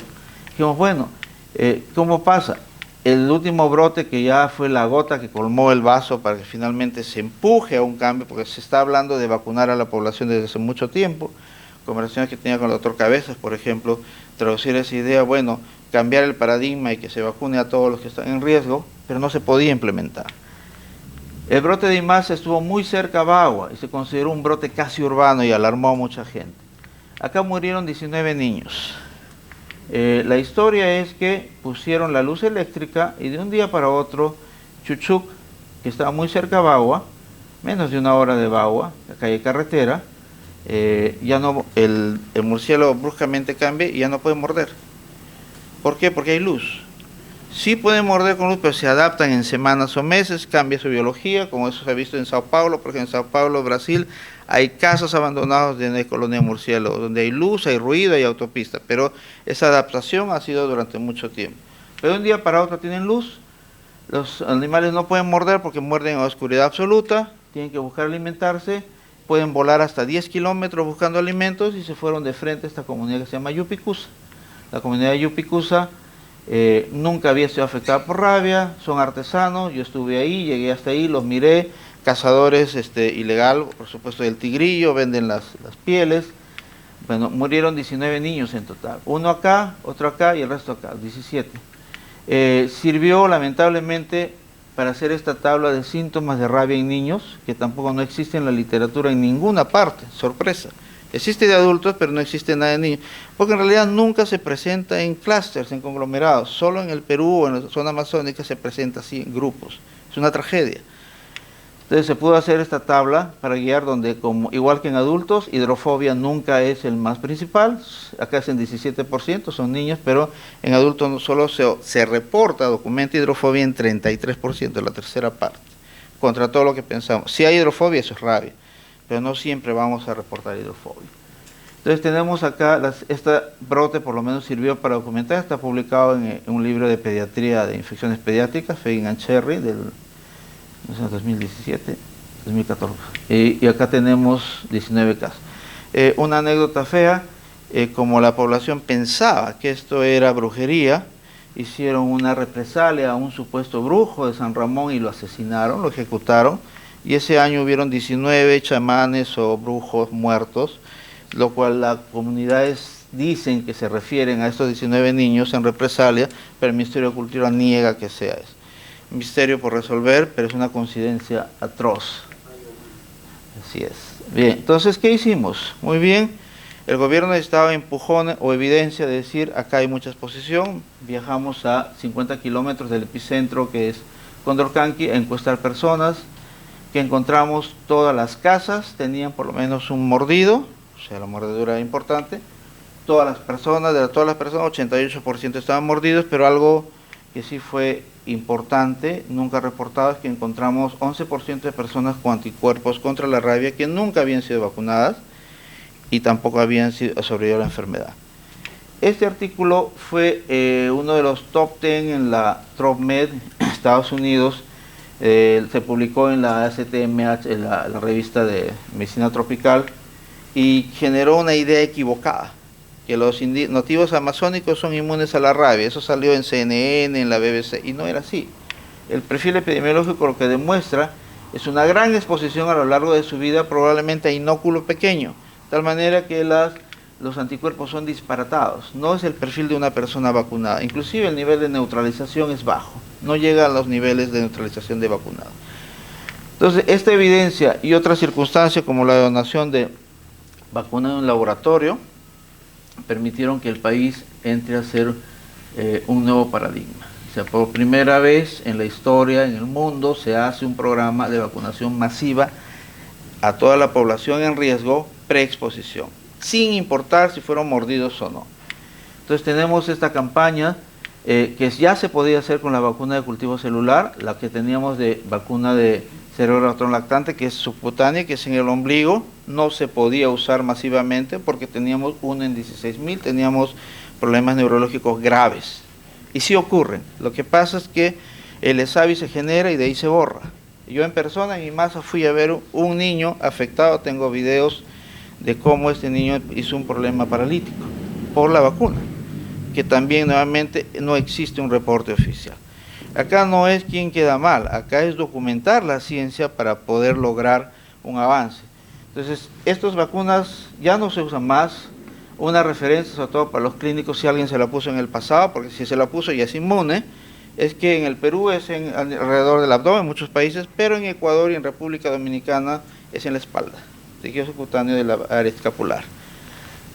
Dijimos, bueno, ¿cómo pasa? El último brote, que ya fue la gota que colmó el vaso para que finalmente se empuje a un cambio, porque se está hablando de vacunar a la población desde hace mucho tiempo. Conversaciones que tenía con el doctor Cabezas, por ejemplo, traducir esa idea, bueno, cambiar el paradigma y que se vacune a todos los que están en riesgo, pero no se podía implementar. El brote de IMASA estuvo muy cerca a Bagua y se consideró un brote casi urbano y alarmó a mucha gente. Acá murieron 19 niños. La historia es que pusieron la luz eléctrica y de un día para otro, Chuchuc, que estaba muy cerca a Bagua, menos de 1 hora de Bagua, la calle carretera, ya no, el murciélago bruscamente cambia y ya no puede morder. ¿Por qué? Porque hay luz. Sí pueden morder con luz, pero se adaptan en semanas o meses, cambia su biología, como eso se ha visto en Sao Paulo, porque en Sao Paulo, Brasil, hay casas abandonadas de una colonia de murciélagos, donde hay luz, hay ruido, hay autopista, pero esa adaptación ha sido durante mucho tiempo. Pero de un día para otro tienen luz, los animales no pueden morder porque muerden en oscuridad absoluta, tienen que buscar alimentarse, pueden volar hasta 10 kilómetros buscando alimentos, y se fueron de frente a esta comunidad que se llama Yupicusa. La comunidad de Yupicusa nunca había sido afectada por rabia, son artesanos, yo estuve ahí, llegué hasta ahí, los miré, cazadores ilegal, por supuesto del tigrillo, venden las pieles, Bueno, murieron 19 niños en total. Uno acá, otro acá y el resto acá, 17. Sirvió lamentablemente para hacer esta tabla de síntomas de rabia en niños, que tampoco no existe en la literatura en ninguna parte, sorpresa. Existe de adultos, pero no existe nada de niños, porque en realidad nunca se presenta en clústeres, en conglomerados, solo en el Perú o en la zona amazónica se presenta así en grupos. Es una tragedia. Entonces se pudo hacer esta tabla para guiar donde, como, igual que en adultos, hidrofobia nunca es el más principal, acá es en 17%, son niños, pero en adultos no solo se reporta, documenta hidrofobia en 33%, la tercera parte, contra todo lo que pensamos. Si hay hidrofobia, eso es rabia, pero no siempre vamos a reportar hidrofobia. Entonces tenemos acá, esta brote por lo menos sirvió para documentar, está publicado en un libro de pediatría de infecciones pediátricas, Feigin and Cherry, del 2017, 2014, y acá tenemos 19 casos. Una anécdota fea, como la población pensaba que esto era brujería, hicieron una represalia a un supuesto brujo de San Ramón y lo asesinaron, lo ejecutaron, y ese año hubieron 19 chamanes o brujos muertos, lo cual las comunidades dicen que se refieren a estos 19 niños en represalia, pero el Ministerio de Cultura niega que sea eso. Misterio por resolver, pero es una coincidencia atroz. Así es. Bien, entonces, ¿qué hicimos? Muy bien, el gobierno necesitaba empujones o evidencia de decir, acá hay mucha exposición, viajamos a 50 kilómetros del epicentro, que es Condorcanqui, a encuestar personas, que encontramos todas las casas, tenían por lo menos un mordido, o sea, la mordedura era importante, todas las personas, de todas las personas, 88% estaban mordidos, pero algo que sí fue importante, nunca reportado, es que encontramos 11% de personas con anticuerpos contra la rabia que nunca habían sido vacunadas y tampoco habían sobrevivido a la enfermedad. Este artículo fue uno de los top 10 en la TropMed, Estados Unidos, se publicó en la ACTMH, en la revista de Medicina Tropical, y generó una idea equivocada, que los nativos amazónicos son inmunes a la rabia. Eso salió en CNN, en la BBC, y no era así. El perfil epidemiológico lo que demuestra es una gran exposición a lo largo de su vida, probablemente a inóculo pequeño, de tal manera que los anticuerpos son disparatados. No es el perfil de una persona vacunada. Inclusive el nivel de neutralización es bajo, no llega a los niveles de neutralización de vacunado. Entonces, esta evidencia y otras circunstancias como la donación de vacuna en un laboratorio permitieron que el país entre a ser un nuevo paradigma. O sea, por primera vez en la historia, en el mundo, se hace un programa de vacunación masiva a toda la población en riesgo preexposición, sin importar si fueron mordidos o no. Entonces tenemos esta campaña que ya se podía hacer con la vacuna de cultivo celular, la que teníamos de vacuna de cerebro ratón lactante, que es subcutánea, que es en el ombligo, no se podía usar masivamente porque teníamos uno en 16.000, teníamos problemas neurológicos graves. Y sí ocurren. Lo que pasa es que el ESAVI se genera y de ahí se borra. Yo en persona, en mi masa, fui a ver un niño afectado, tengo videos de cómo este niño hizo un problema paralítico por la vacuna, que también nuevamente no existe un reporte oficial. Acá no es quién queda mal, acá es documentar la ciencia para poder lograr un avance. Entonces, estas vacunas ya no se usan más. Una referencia, sobre todo para los clínicos, si alguien se la puso en el pasado, porque si se la puso ya es inmune, es que en el Perú es alrededor del abdomen, en muchos países, pero en Ecuador y en República Dominicana es en la espalda, tejido subcutáneo de la área escapular.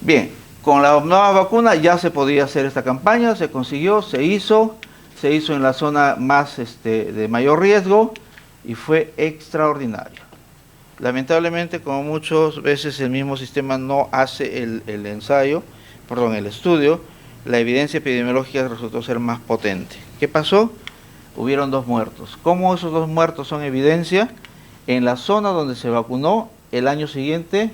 Bien, con la nueva vacuna ya se podía hacer esta campaña, se consiguió, se hizo en la zona más de mayor riesgo y fue extraordinario. Lamentablemente, como muchas veces el mismo sistema no hace el estudio, la evidencia epidemiológica resultó ser más potente. ¿Qué pasó? Hubieron 2 muertos. ¿Cómo esos 2 muertos son evidencia? En la zona donde se vacunó, el año siguiente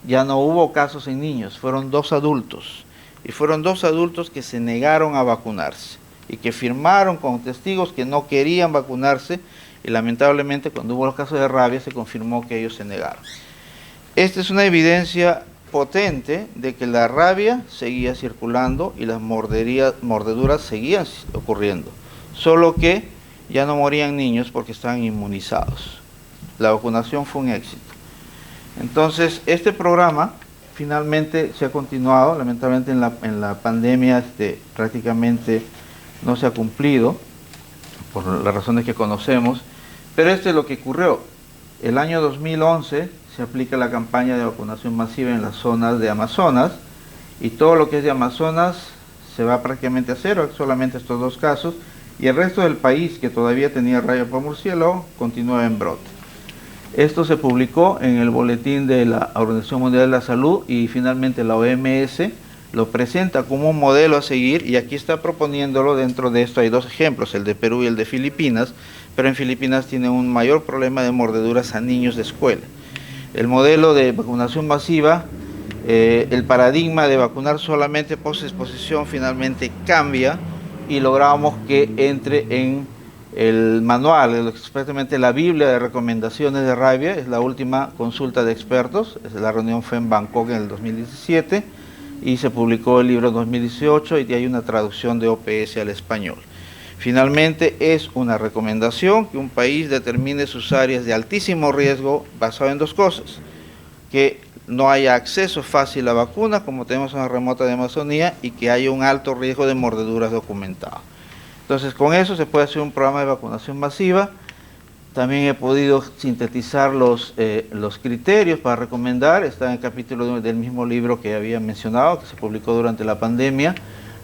ya no hubo casos en niños, fueron 2 adultos. Y fueron 2 adultos que se negaron a vacunarse y que firmaron con testigos que no querían vacunarse, y lamentablemente cuando hubo los casos de rabia se confirmó que ellos se negaron. Esta es una evidencia potente de que la rabia seguía circulando y las mordeduras seguían ocurriendo, solo que ya no morían niños porque estaban inmunizados. La vacunación fue un éxito. Entonces, este programa finalmente se ha continuado, lamentablemente en la pandemia prácticamente no se ha cumplido, por las razones que conocemos, pero esto es lo que ocurrió. El año 2011 se aplica la campaña de vacunación masiva en las zonas de Amazonas, y todo lo que es de Amazonas se va prácticamente a cero, solamente estos 2 casos, y el resto del país, que todavía tenía rabia por murciélago, continúa en brote. Esto se publicó en el boletín de la Organización Mundial de la Salud, y finalmente la OMS lo presenta como un modelo a seguir, y aquí está proponiéndolo. Dentro de esto hay 2 ejemplos, el de Perú y el de Filipinas, pero en Filipinas tiene un mayor problema de mordeduras a niños de escuela. El modelo de vacunación masiva, el paradigma de vacunar solamente post-exposición finalmente cambia, y logramos que entre en el manual, exactamente la Biblia de recomendaciones de rabia. Es la última consulta de expertos, la reunión fue en Bangkok en el 2017, y se publicó el libro en 2018, y hay una traducción de OPS al español. Finalmente, es una recomendación que un país determine sus áreas de altísimo riesgo basado en 2 cosas: que no haya acceso fácil a vacuna, como tenemos en la remota de Amazonía, y que haya un alto riesgo de mordeduras documentado. Entonces, con eso se puede hacer un programa de vacunación masiva. También he podido sintetizar los criterios para recomendar. Está en el capítulo del mismo libro que había mencionado, que se publicó durante la pandemia,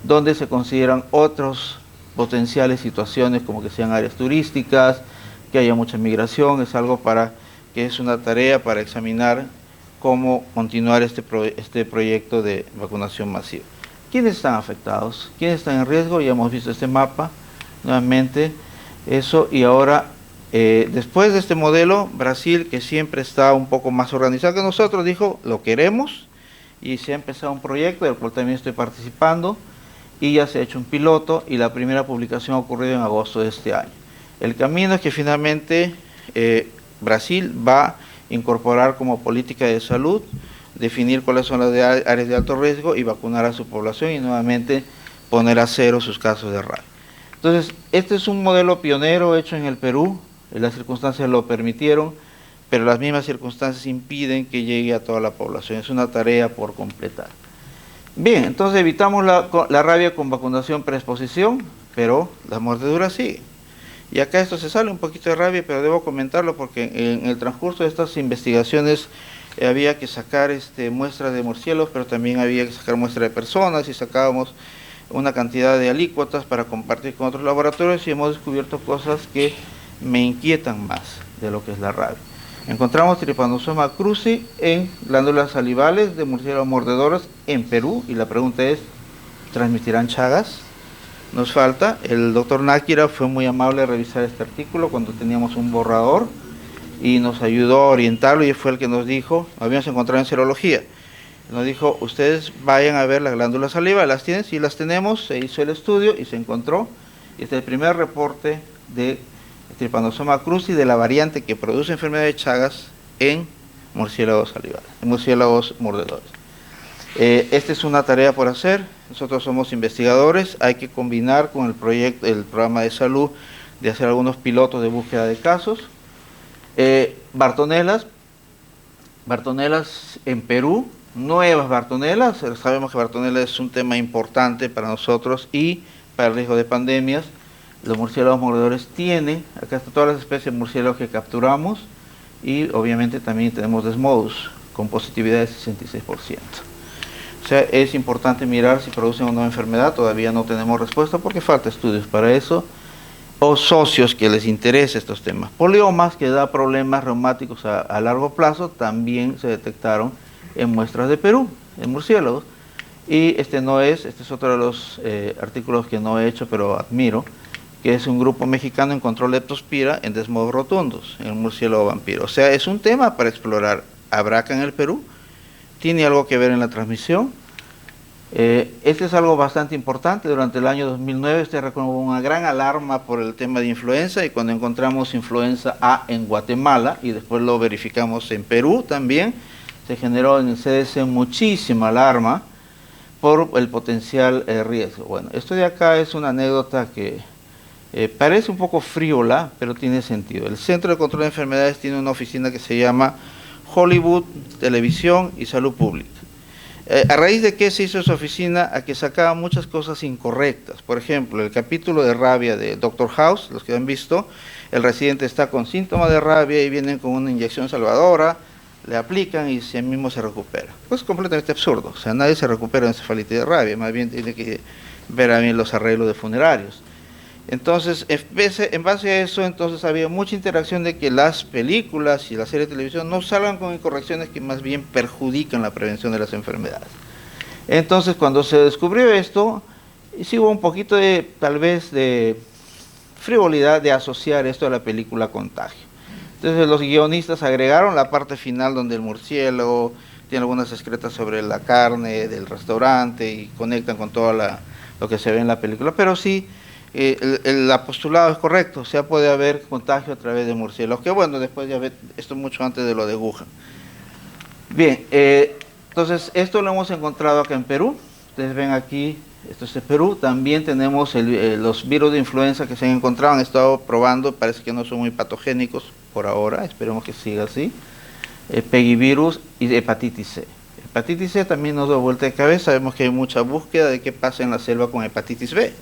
donde se consideran otros potenciales situaciones, como que sean áreas turísticas, que haya mucha migración. Es algo que es una tarea para examinar cómo continuar este proyecto de vacunación masiva. ¿Quiénes están afectados? ¿Quiénes están en riesgo? Ya hemos visto este mapa, nuevamente, eso. Y ahora, después de este modelo, Brasil, que siempre está un poco más organizado que nosotros, dijo, lo queremos, y se ha empezado un proyecto del cual también estoy participando, y ya se ha hecho un piloto, y la primera publicación ha ocurrido en agosto de este año. El camino es que finalmente Brasil va a incorporar como política de salud, definir cuáles son las áreas de alto riesgo y vacunar a su población, y nuevamente poner a cero sus casos de rabia. Entonces, este es un modelo pionero hecho en el Perú. Las circunstancias lo permitieron, pero las mismas circunstancias impiden que llegue a toda la población. Es una tarea por completar. Bien, entonces evitamos la rabia con vacunación preexposición, pero la mordedura sigue. Y acá esto se sale un poquito de rabia, pero debo comentarlo porque en el transcurso de estas investigaciones había que sacar muestras de murciélagos, pero también había que sacar muestras de personas, y sacábamos una cantidad de alícuotas para compartir con otros laboratorios, y hemos descubierto cosas que me inquietan más de lo que es la rabia. Encontramos Trypanosoma cruzi en glándulas salivales de murciélagos mordedores en Perú, y la pregunta es, ¿transmitirán Chagas? Nos falta. El doctor Náquira fue muy amable a revisar este artículo cuando teníamos un borrador, y nos ayudó a orientarlo, y fue el que nos dijo, habíamos encontrado en serología, nos dijo, ustedes vayan a ver las glándulas salivales, ¿las tienen? Sí, las tenemos. Se hizo el estudio y se encontró, y este es el primer reporte de Trypanosoma cruzi de la variante que produce enfermedad de Chagas en murciélagos salivales, en murciélagos mordedores. Esta es una tarea por hacer. Nosotros somos investigadores, hay que combinar con el programa de salud, de hacer algunos pilotos de búsqueda de casos. Bartonelas en Perú, nuevas bartonelas. Sabemos que Bartonella es un tema importante para nosotros y para el riesgo de pandemias. Los murciélagos mordedores tienen, acá están todas las especies de murciélagos que capturamos, y obviamente también tenemos Desmodus con positividad de 66%. O sea, es importante mirar si producen una nueva enfermedad. Todavía no tenemos respuesta porque falta estudios para eso. O socios que les interesen estos temas. Poliomas, que da problemas reumáticos a largo plazo, también se detectaron en muestras de Perú, en murciélagos. Y este es otro de los artículos que no he hecho, pero admiro, que es un grupo mexicano encontró leptospira en Desmodus rotundus, en el murciélago vampiro. O sea, es un tema para explorar. ¿Habrá acá en el Perú? ¿Tiene algo que ver en la transmisión? Este es algo bastante importante. Durante el año 2009 hubo una gran alarma por el tema de influenza, y cuando encontramos influenza A en Guatemala, y después lo verificamos en Perú también, se generó en el CDC muchísima alarma por el potencial riesgo. Bueno, esto de acá es una anécdota que parece un poco frívola, pero tiene sentido. El Centro de Control de Enfermedades tiene una oficina que se llama Hollywood, Televisión y Salud Pública. ¿A raíz de qué se hizo esa oficina? A que sacaba muchas cosas incorrectas. Por ejemplo, el capítulo de rabia de Dr. House, los que han visto, el residente está con síntomas de rabia y vienen con una inyección salvadora, le aplican y se mismo se recupera. Pues completamente absurdo. O sea, nadie se recupera de encefalitis de rabia, más bien tiene que ver a bien los arreglos de funerarios. Entonces, en base a eso, entonces había mucha interacción de que las películas y las series de televisión no salgan con incorrecciones que más bien perjudican la prevención de las enfermedades. Entonces, cuando se descubrió esto, sí hubo un poquito de, tal vez, de frivolidad de asociar esto a la película Contagio. Entonces, los guionistas agregaron la parte final donde el murciélago tiene algunas excretas sobre la carne del restaurante y conectan con todo lo que se ve en la película, pero sí, el apostulado es correcto, o sea, puede haber contagio a través de murciélagos, que bueno, después ya ve, esto mucho antes de lo de Wuhan. Bien, entonces esto lo hemos encontrado acá en Perú, ustedes ven aquí, esto es de Perú, también tenemos los virus de influenza que se han encontrado, han estado probando, parece que no son muy patogénicos por ahora, esperemos que siga así, pegivirus y hepatitis C. Hepatitis C también nos da vuelta de cabeza, sabemos que hay mucha búsqueda de qué pasa en la selva con hepatitis B.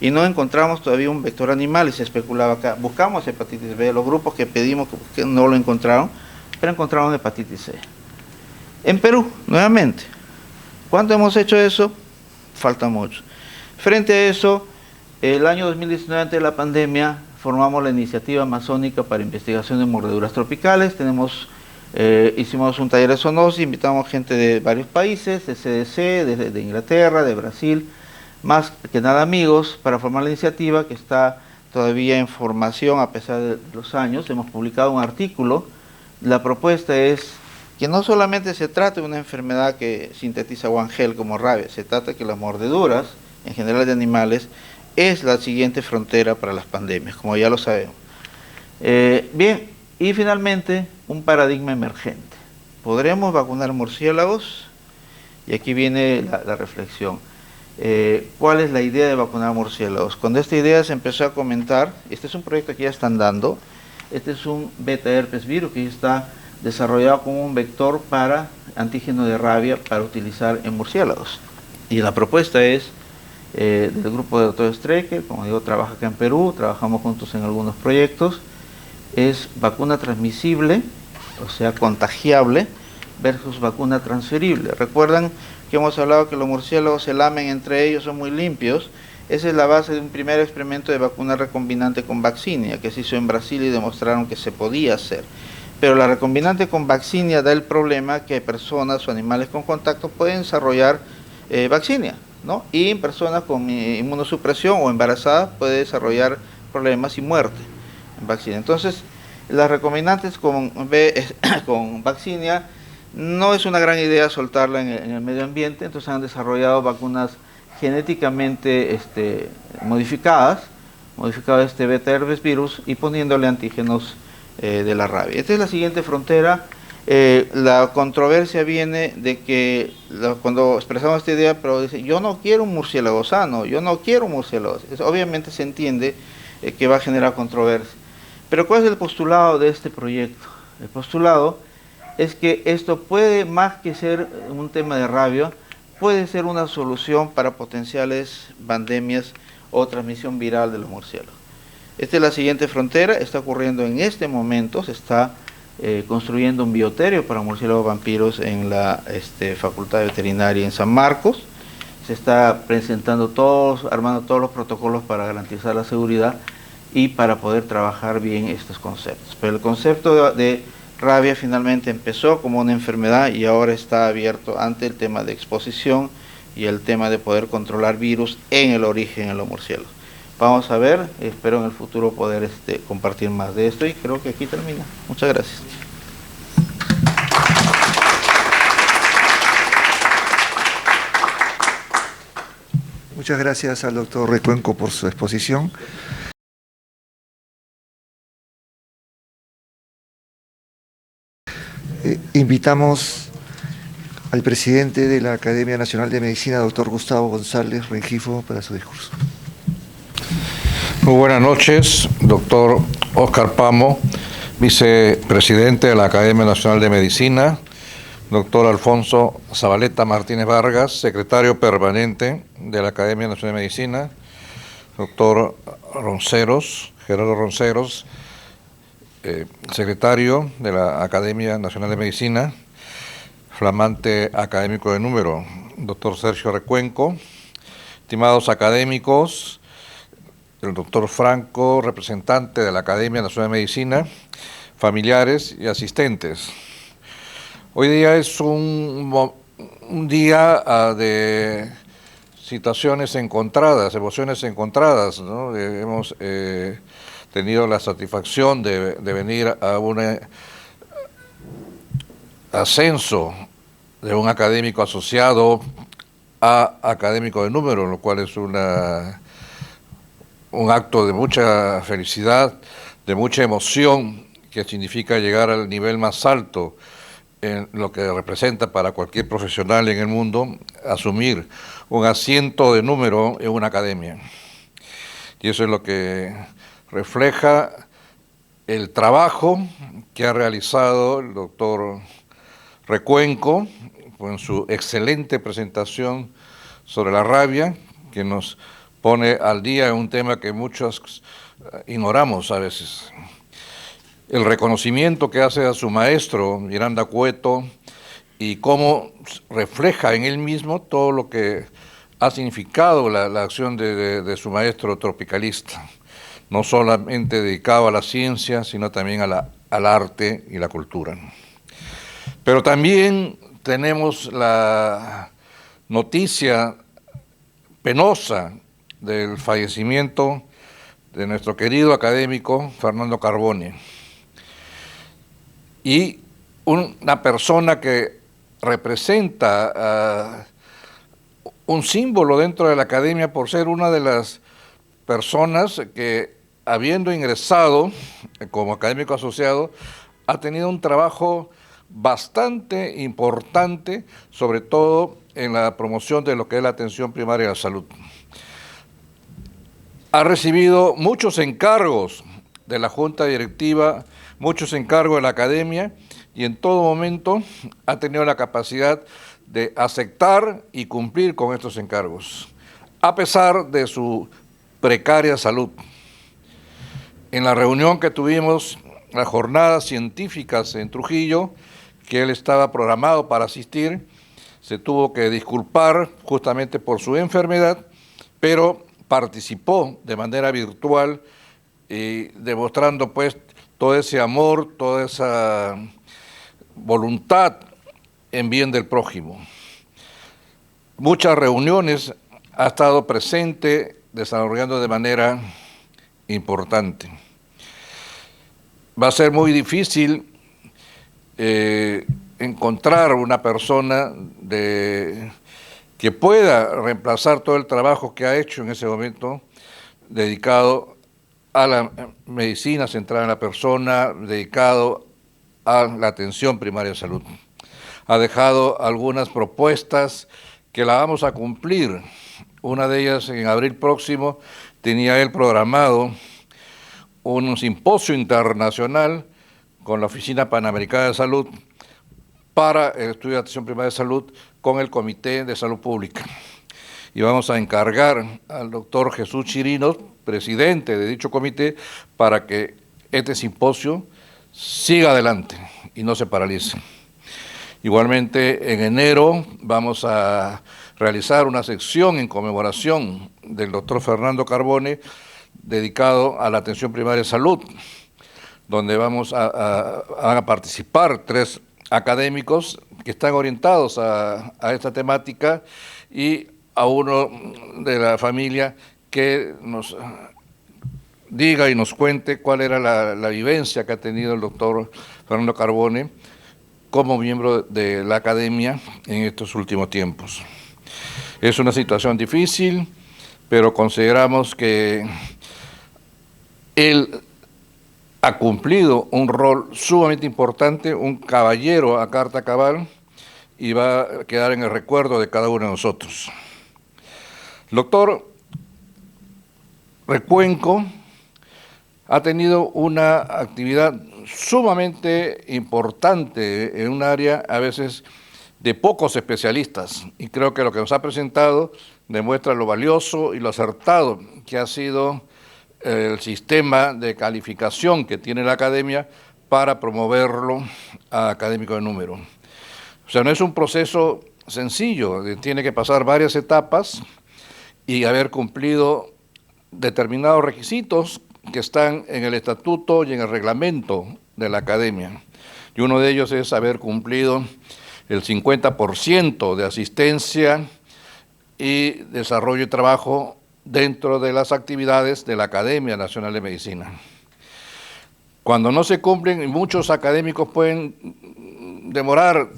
Y no encontramos todavía un vector animal y se especulaba acá. Buscamos hepatitis B, los grupos que pedimos que no lo encontraron, pero encontraron hepatitis C. En Perú, nuevamente, ¿cuánto hemos hecho eso? Falta mucho. Frente a eso, el año 2019, antes de la pandemia, formamos la Iniciativa Amazónica para Investigación de Mordeduras Tropicales. Hicimos un taller de zoonosis, invitamos gente de varios países, de CDC, de Inglaterra, de Brasil, más que nada amigos, para formar la iniciativa que está todavía en formación a pesar de los años. Hemos publicado un artículo. La propuesta es que no solamente se trate de una enfermedad que sintetiza One Health como rabia, se trata que las mordeduras, en general de animales, es la siguiente frontera para las pandemias, como ya lo sabemos. Bien, y finalmente, un paradigma emergente. ¿Podremos vacunar murciélagos? Y aquí viene la reflexión. ¿Cuál es la idea de vacunar murciélagos? Cuando esta idea se empezó a comentar, este es un proyecto que ya están dando, este es un beta herpes virus que ya está desarrollado como un vector para antígeno de rabia para utilizar en murciélagos. Y la propuesta es del grupo de Dr. Strecker, como digo, trabaja acá en Perú, trabajamos juntos en algunos proyectos, es vacuna transmisible, o sea, contagiable, versus vacuna transferible. Recuerdan que hemos hablado que los murciélagos se lamen entre ellos, son muy limpios. Esa es la base de un primer experimento de vacuna recombinante con vaccinia, que se hizo en Brasil y demostraron que se podía hacer. Pero la recombinante con vaccinia da el problema que personas o animales con contacto pueden desarrollar vaccinia, ¿no? Y en personas con inmunosupresión o embarazadas puede desarrollar problemas y muerte en vaccinia. Entonces, las recombinantes con vaccinia no es una gran idea soltarla en el medio ambiente, entonces han desarrollado vacunas genéticamente modificado este beta herpes virus y poniéndole antígenos de la rabia. Esta es la siguiente frontera. La controversia viene de que cuando expresamos esta idea, pero dice, yo no quiero un murciélago sano, yo no quiero un murciélago. Obviamente se entiende que va a generar controversia. Pero ¿cuál es el postulado de este proyecto? El postulado es que esto puede, más que ser un tema de rabia, puede ser una solución para potenciales pandemias o transmisión viral de los murciélagos. Esta es la siguiente frontera, está ocurriendo en este momento, se está construyendo un bioterio para murciélagos vampiros en la Facultad de Veterinaria en San Marcos. Se está presentando armando todos los protocolos para garantizar la seguridad y para poder trabajar bien estos conceptos. Pero el concepto de rabia finalmente empezó como una enfermedad y ahora está abierto ante el tema de exposición y el tema de poder controlar virus en el origen en los murciélagos. Vamos a ver, espero en el futuro poder compartir más de esto y creo que aquí termina. Muchas gracias. Muchas gracias al doctor Recuenco por su exposición. Invitamos al presidente de la Academia Nacional de Medicina, doctor Gustavo González Rengifo, para su discurso. Muy buenas noches, doctor Óscar Pamo, vicepresidente de la Academia Nacional de Medicina, Doctor Alfonso Zabaleta Martínez Vargas, secretario permanente de la Academia Nacional de Medicina. Doctor Gerardo Ronceros, secretario de la Academia Nacional de Medicina, flamante académico de número. Doctor Sergio Recuenco, estimados académicos, el doctor Franco, representante de la Academia Nacional de Medicina, familiares y asistentes. Hoy día es un día de situaciones encontradas, emociones encontradas, ¿no? Hemos tenido la satisfacción de venir a un ascenso de un académico asociado a académico de número, lo cual es un acto de mucha felicidad, de mucha emoción, que significa llegar al nivel más alto en lo que representa para cualquier profesional en el mundo, asumir un asiento de número en una academia. Y eso es lo que refleja el trabajo que ha realizado el doctor Recuenco con su excelente presentación sobre la rabia, que nos pone al día en un tema que muchos ignoramos a veces. El reconocimiento que hace a su maestro, Miranda Cueto, y cómo refleja en él mismo todo lo que ha significado la acción de su maestro tropicalista, no solamente dedicado a la ciencia, sino también al arte y la cultura. Pero también tenemos la noticia penosa del fallecimiento de nuestro querido académico Fernando Carbone, y una persona que representa un símbolo dentro de la academia por ser una de las personas que, habiendo ingresado como académico asociado, ha tenido un trabajo bastante importante, sobre todo en la promoción de lo que es la atención primaria de la salud. Ha recibido muchos encargos de la Junta Directiva, muchos encargos de la academia, y en todo momento ha tenido la capacidad de aceptar y cumplir con estos encargos, a pesar de su precaria salud. En la reunión que tuvimos, las jornadas científicas en Trujillo, que él estaba programado para asistir, se tuvo que disculpar justamente por su enfermedad, pero participó de manera virtual y demostrando pues todo ese amor, toda esa voluntad en bien del prójimo. Muchas reuniones ha estado presente, desarrollando de manera importante. Va a ser muy difícil encontrar una persona que pueda reemplazar todo el trabajo que ha hecho en ese momento, dedicado a la medicina centrada en la persona, dedicado a la atención primaria de salud. Ha dejado algunas propuestas que la vamos a cumplir. Una de ellas, en abril próximo, tenía él programado un simposio internacional con la Oficina Panamericana de Salud para el estudio de atención primaria de salud con el Comité de Salud Pública. Y vamos a encargar al doctor Jesús Chirinos, presidente de dicho comité, para que este simposio siga adelante y no se paralice. Igualmente, en enero vamos a realizar una sección en conmemoración del doctor Fernando Carbone, dedicado a la atención primaria de salud, donde van a participar 3 académicos que están orientados a esta temática, y a uno de la familia que nos diga y nos cuente cuál era la vivencia que ha tenido el doctor Fernando Carbone como miembro de la academia en estos últimos tiempos. Es una situación difícil, pero consideramos que él ha cumplido un rol sumamente importante, un caballero a carta cabal, y va a quedar en el recuerdo de cada uno de nosotros. El doctor Recuenco ha tenido una actividad sumamente importante en un área a veces de pocos especialistas, y creo que lo que nos ha presentado demuestra lo valioso y lo acertado que ha sido el sistema de calificación que tiene la academia para promoverlo a académico de número. O sea, no es un proceso sencillo, tiene que pasar varias etapas y haber cumplido determinados requisitos que están en el estatuto y en el reglamento de la academia. Y uno de ellos es haber cumplido el 50% de asistencia y desarrollo y trabajo dentro de las actividades de la Academia Nacional de Medicina. Cuando no se cumplen, muchos académicos pueden demorar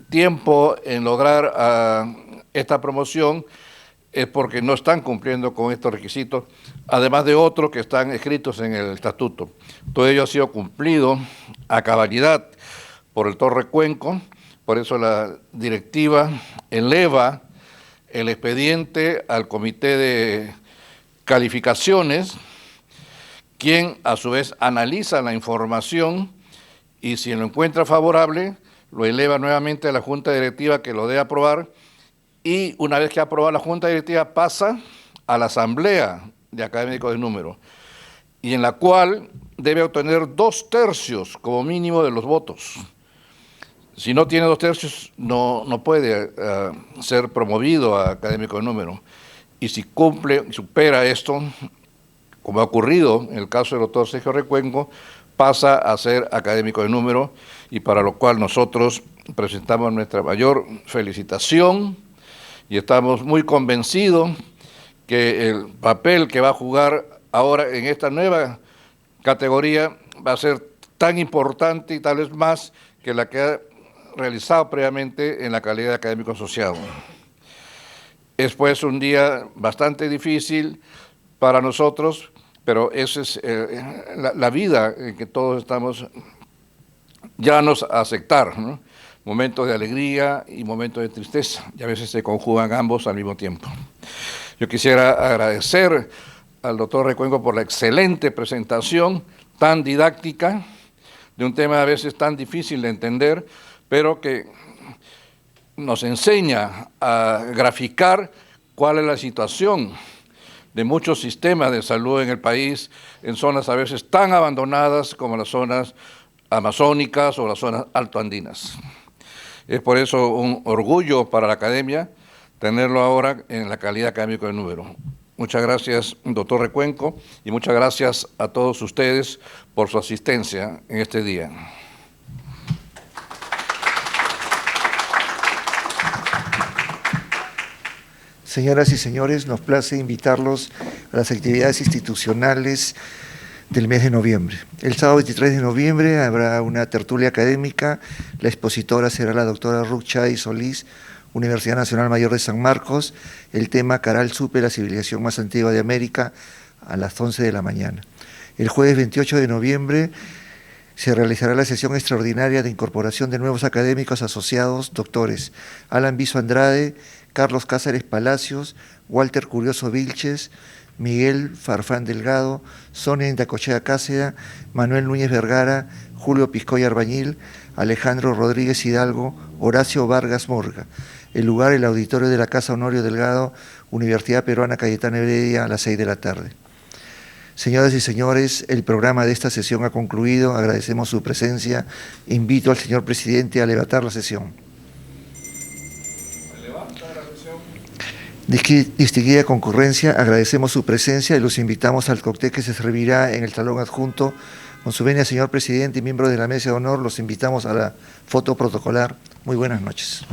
tiempo en lograr esta promoción, es porque no están cumpliendo con estos requisitos, además de otros que están escritos en el estatuto. Todo ello ha sido cumplido a cabalidad por el doctor Recuenco, por eso la directiva eleva el expediente al comité de calificaciones, quien a su vez analiza la información y si lo encuentra favorable, lo eleva nuevamente a la Junta Directiva que lo debe aprobar, y una vez que ha aprobado la Junta Directiva pasa a la Asamblea de Académicos de Número, y en la cual debe obtener 2/3 como mínimo de los votos. Si no tiene 2/3 no puede ser promovido a académico de número, y si cumple, supera esto, como ha ocurrido en el caso del doctor Sergio Recuenco, pasa a ser académico de número, y para lo cual nosotros presentamos nuestra mayor felicitación y estamos muy convencidos que el papel que va a jugar ahora en esta nueva categoría va a ser tan importante y tal vez más que la que ha realizado previamente en la calidad de académico asociado. Es pues un día bastante difícil para nosotros, pero esa es la vida en que todos estamos llanos a aceptar, ¿no? Momentos de alegría y momentos de tristeza, y a veces se conjugan ambos al mismo tiempo. Yo quisiera agradecer al doctor Recuenco por la excelente presentación, tan didáctica, de un tema a veces tan difícil de entender, pero que nos enseña a graficar cuál es la situación de muchos sistemas de salud en el país, en zonas a veces tan abandonadas como las zonas amazónicas o las zonas altoandinas. Es por eso un orgullo para la academia tenerlo ahora en la calidad académico de número. Muchas gracias, doctor Recuenco, y muchas gracias a todos ustedes por su asistencia en este día. Señoras y señores, nos place invitarlos a las actividades institucionales del mes de noviembre. El sábado 23 de noviembre habrá una tertulia académica. La expositora será la doctora Ruth Chay Solís, Universidad Nacional Mayor de San Marcos. El tema Caral Supe, la civilización más antigua de América, a las 11 de la mañana. El jueves 28 de noviembre se realizará la sesión extraordinaria de incorporación de nuevos académicos asociados, doctores Alan Viso Andrade, Carlos Cáceres Palacios, Walter Curioso Vilches, Miguel Farfán Delgado, Sonia Indacochea Cáceda, Manuel Núñez Vergara, Julio Piscoy Arbañil, Alejandro Rodríguez Hidalgo, Horacio Vargas Morga. El lugar, el auditorio de la Casa Honorio Delgado, Universidad Peruana Cayetano Heredia, a las 6 de la tarde. Señoras y señores, el programa de esta sesión ha concluido. Agradecemos su presencia. Invito al señor presidente a levantar la sesión. Distinguida concurrencia, agradecemos su presencia y los invitamos al cóctel que se servirá en el salón adjunto. Con su venia, señor presidente y miembros de la mesa de honor, los invitamos a la foto protocolar. Muy buenas noches.